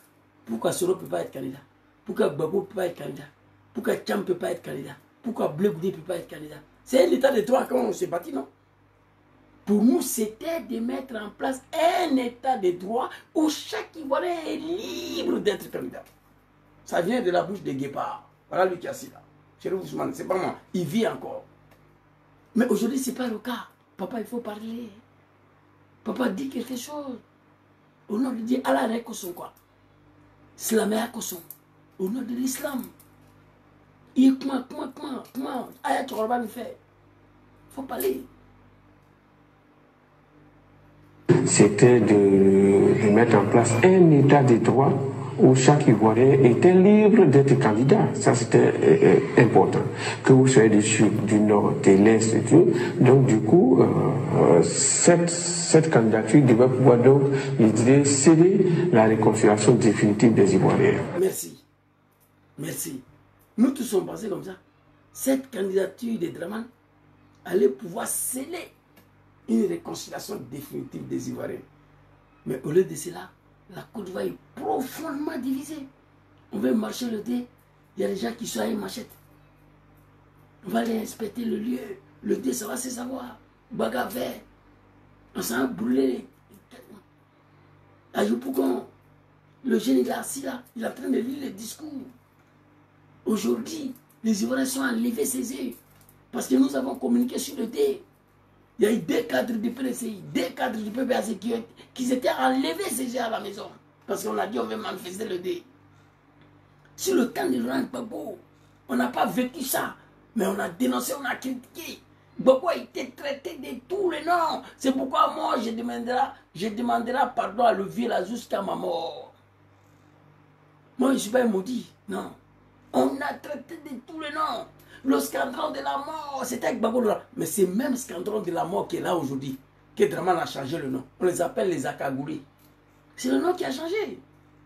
Pourquoi Soro ne peut pas être candidat? Pourquoi Gbagbo ne peut pas être candidat? Pourquoi Tcham ne peut pas être candidat? Pourquoi Blé Goudé ne peut pas être candidat? C'est un état de droit quand on s'est bâti, non? Pour nous, c'était de mettre en place un état de droit où chaque Ivoirien est libre d'être candidat. Ça vient de la bouche de Guépard. Voilà lui qui est assis là. Chérif Ousmane, c'est pas moi. Il vit encore. Mais aujourd'hui, ce n'est pas le cas. Papa, il faut parler. Papa dit quelque chose. Au nom de Dieu, Allah est Koson quoi. Islam est Koson. Au nom de l'islam. Comment Ayat Korban fait. Il faut parler. C'était de mettre en place un état de droit où chaque Ivoirien était libre d'être candidat. Ça, c'était important. Que vous soyez du sud, du nord, de l'est et tout. Donc, du coup, cette candidature devait pouvoir donc, je dirais, sceller la réconciliation définitive des Ivoiriens. Merci. Merci. Nous tous sommes pensés comme ça. Cette candidature de Draman allait pouvoir sceller une réconciliation définitive des Ivoiriens. Mais au lieu de cela, la Côte d'Ivoire est profondément divisée. On veut marcher le dé, il y a des gens qui sont à une machette. On va aller inspecter le lieu. Le dé, ça va se savoir. Bagarre vert. On s'en a brûlé. Ajoupougon, le jeune il est assis là, il est en train de lire le discours. Aujourd'hui, les Ivoiriens sont enlevés ses yeux. Parce que nous avons communiqué sur le dé. Il y a eu des cadres du PLCI, des cadres du PPAC qui s'étaient enlevés ces yeux à la maison. Parce qu'on a dit on veut manifester le dé. Sur le temps de Laurent Gbagbo, on n'a pas vécu ça. Mais on a dénoncé, on a critiqué. Gbagbo a été traité de tous les noms. C'est pourquoi moi je demanderai pardon à le vieux là jusqu'à ma mort. Moi je ne suis pas un maudit, non. On a traité de tous les noms. Le scandale de la mort, c'était avec Gbagbo. Mais c'est même scandale de la mort qui est là aujourd'hui. Que Draman a changé le nom. On les appelle les Akagouli. C'est le nom qui a changé.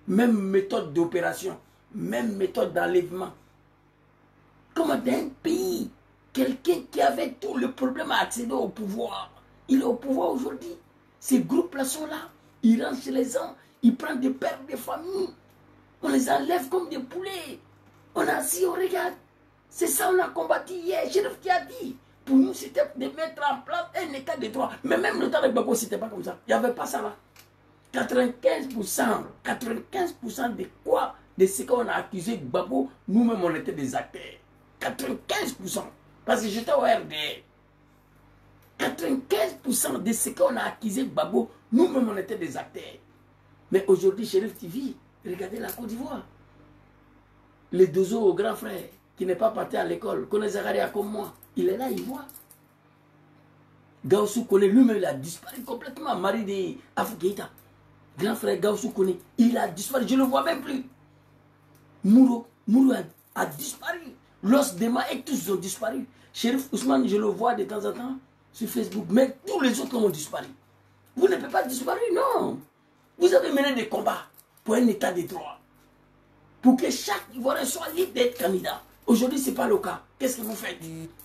Même méthode d'opération. Même méthode d'enlèvement. Comme dans un pays, quelqu'un qui avait tout le problème à accéder au pouvoir. Il est au pouvoir aujourd'hui. Ces groupes-là sont là. Ils rentrent chez les gens. Ils prennent des pères de famille. On les enlève comme des poulets. On a assis, on regarde. C'est ça qu'on a combattu hier. Chérif qui a dit. Pour nous, c'était de mettre en place un état de droit. Mais même le temps de Gbagbo, c'était pas comme ça. Il n'y avait pas ça là. 95% de quoi? De ce qu'on a accusé Gbagbo, nous-mêmes on était des acteurs. 95%. Parce que j'étais au RD. 95% de ce qu'on a accusé Gbagbo, nous-mêmes on était des acteurs. Mais aujourd'hui, Chérif TV, regardez la Côte d'Ivoire. Les deux autres grands frères qui n'est pas parti à l'école, connaît Zakaria comme moi, il est là, il voit. Gaussou Kone, lui-même, il a disparu complètement. Mari de Afoukeita, grand frère Gaussou Kone, il a disparu, je ne le vois même plus. Mouro a disparu. Los Dema et tous ont disparu. Chérif Ousmane, je le vois de temps en temps sur Facebook, mais tous les autres ont disparu. Vous ne pouvez pas disparaître, non. Vous avez mené des combats pour un état de droit. Pour que chaque Ivoirien soit libre d'être candidat. Aujourd'hui, ce n'est pas le cas. Qu'est-ce que vous faites?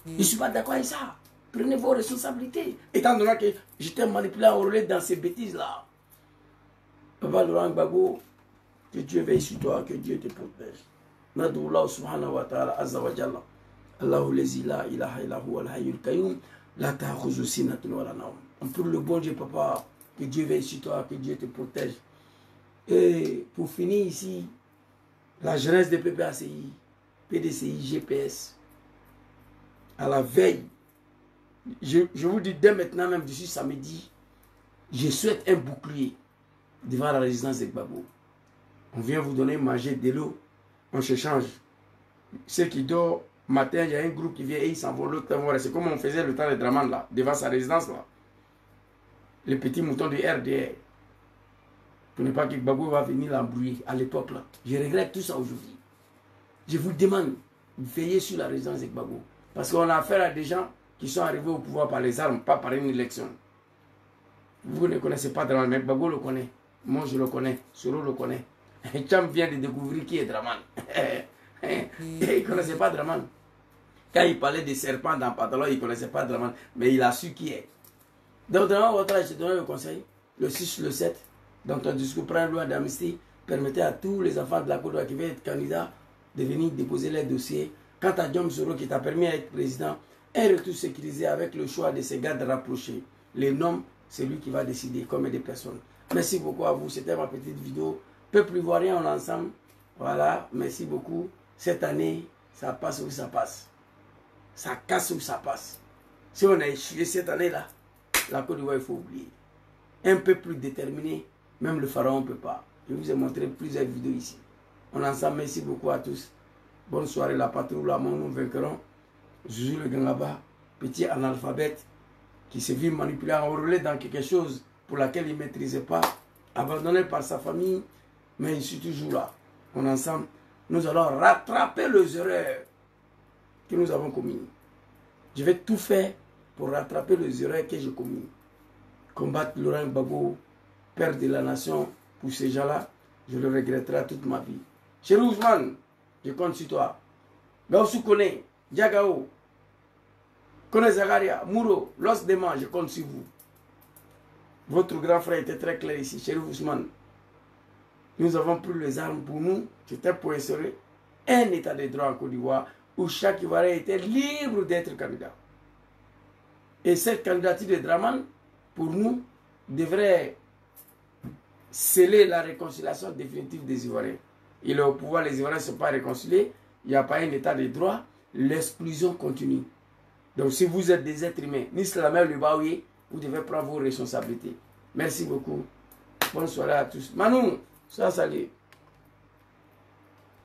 Je ne suis pas d'accord avec ça. Prenez vos responsabilités. Étant donné que j'étais manipulé, enrôlé dans ces bêtises-là. Papa Laurent Gbagbo, que Dieu veille sur toi, que Dieu te protège. Nadullah subhanahu wa ta'ala azza wa jalla. Allahu lazi la ilaha illahu al-hayyul qayyum. La ta'khuzu sinatun wa la nawm. On prie le bon Dieu, papa, que Dieu veille sur toi, que Dieu te protège. Et pour finir ici, la jeunesse des PPACI, PDCI, GPS. À la veille, je vous dis dès maintenant, même d'ici samedi, je souhaite un bouclier devant la résidence de Gbagbo. On vient vous donner manger de l'eau, on s'échange. Ceux qui dorment, matin, il y a un groupe qui vient et ils s'en vont, l'autre temps, c'est comme on faisait le temps de Draman là, devant sa résidence là. Les petits moutons du RDR. Pour ne pas que Gbagbo va venir l'embrouiller à l'époque là. Je regrette tout ça aujourd'hui. Je vous demande, veillez sur la résidence de Gbagbo. Parce qu'on a affaire à des gens qui sont arrivés au pouvoir par les armes, pas par une élection. Vous ne connaissez pas Draman, mais Gbagbo le connaît. Moi je le connais, Soro le connaît. Cham vient de découvrir qui est Draman. Il ne connaissait pas Draman. Quand il parlait des serpents dans le pantalon, il ne connaissait pas Draman. Mais il a su qui est. Donc Draman Ouattara, je te donne le conseil, le 6, le 7, dans ton discours, prends une loi d'amnistie, permettez à tous les enfants de la Côte d'Ivoire qui veulent être candidats de venir déposer les dossiers. Quant à Diom Soro qui t'a permis d'être président, un retour sécurisé avec le choix de ses gardes rapprochés. Les noms, c'est lui qui va décider combien de personnes. Merci beaucoup à vous, c'était ma petite vidéo. Peuple ivoirien, on est ensemble. Voilà, merci beaucoup. Cette année, ça passe où ça passe. Ça casse où ça passe. Si on a échoué cette année-là, la Côte d'Ivoire, il faut oublier. Un peu plus déterminé, même le pharaon ne peut pas. Je vous ai montré plusieurs vidéos ici. On est ensemble, merci beaucoup à tous. Bonne soirée, la patrouille, la main, nous vaincrons. Joujou le Gangaba, petit analphabète, qui se vit manipulé, enrôlé dans quelque chose pour laquelle il ne maîtrisait pas, abandonné par sa famille, mais il suis toujours là. On est ensemble. Nous allons rattraper les erreurs que nous avons commises. Je vais tout faire pour rattraper les erreurs que j'ai commises. Combattre Laurent Gbagbo, père de la nation, pour ces gens-là, je le regretterai toute ma vie. Chéri Ousmane, je compte sur toi. Gaussou Kone, Diagao, Kone Zagaria, Mouro, Los Deman, je compte sur vous. Votre grand frère était très clair ici, Chéri Ousmane. Nous avons pris les armes pour nous, c'était pour instaurer un état de droit en Côte d'Ivoire où chaque Ivoirien était libre d'être candidat. Et cette candidature de Draman, pour nous, devrait sceller la réconciliation définitive des Ivoiriens. Il est au pouvoir, les Ivoiriens ne sont pas réconciliés, il n'y a pas un état de droit, l'exclusion continue. Donc si vous êtes des êtres humains, ni Slamel le Baouye, vous devez prendre vos responsabilités. Merci beaucoup. Bonne soirée à tous. Manou, ça salut.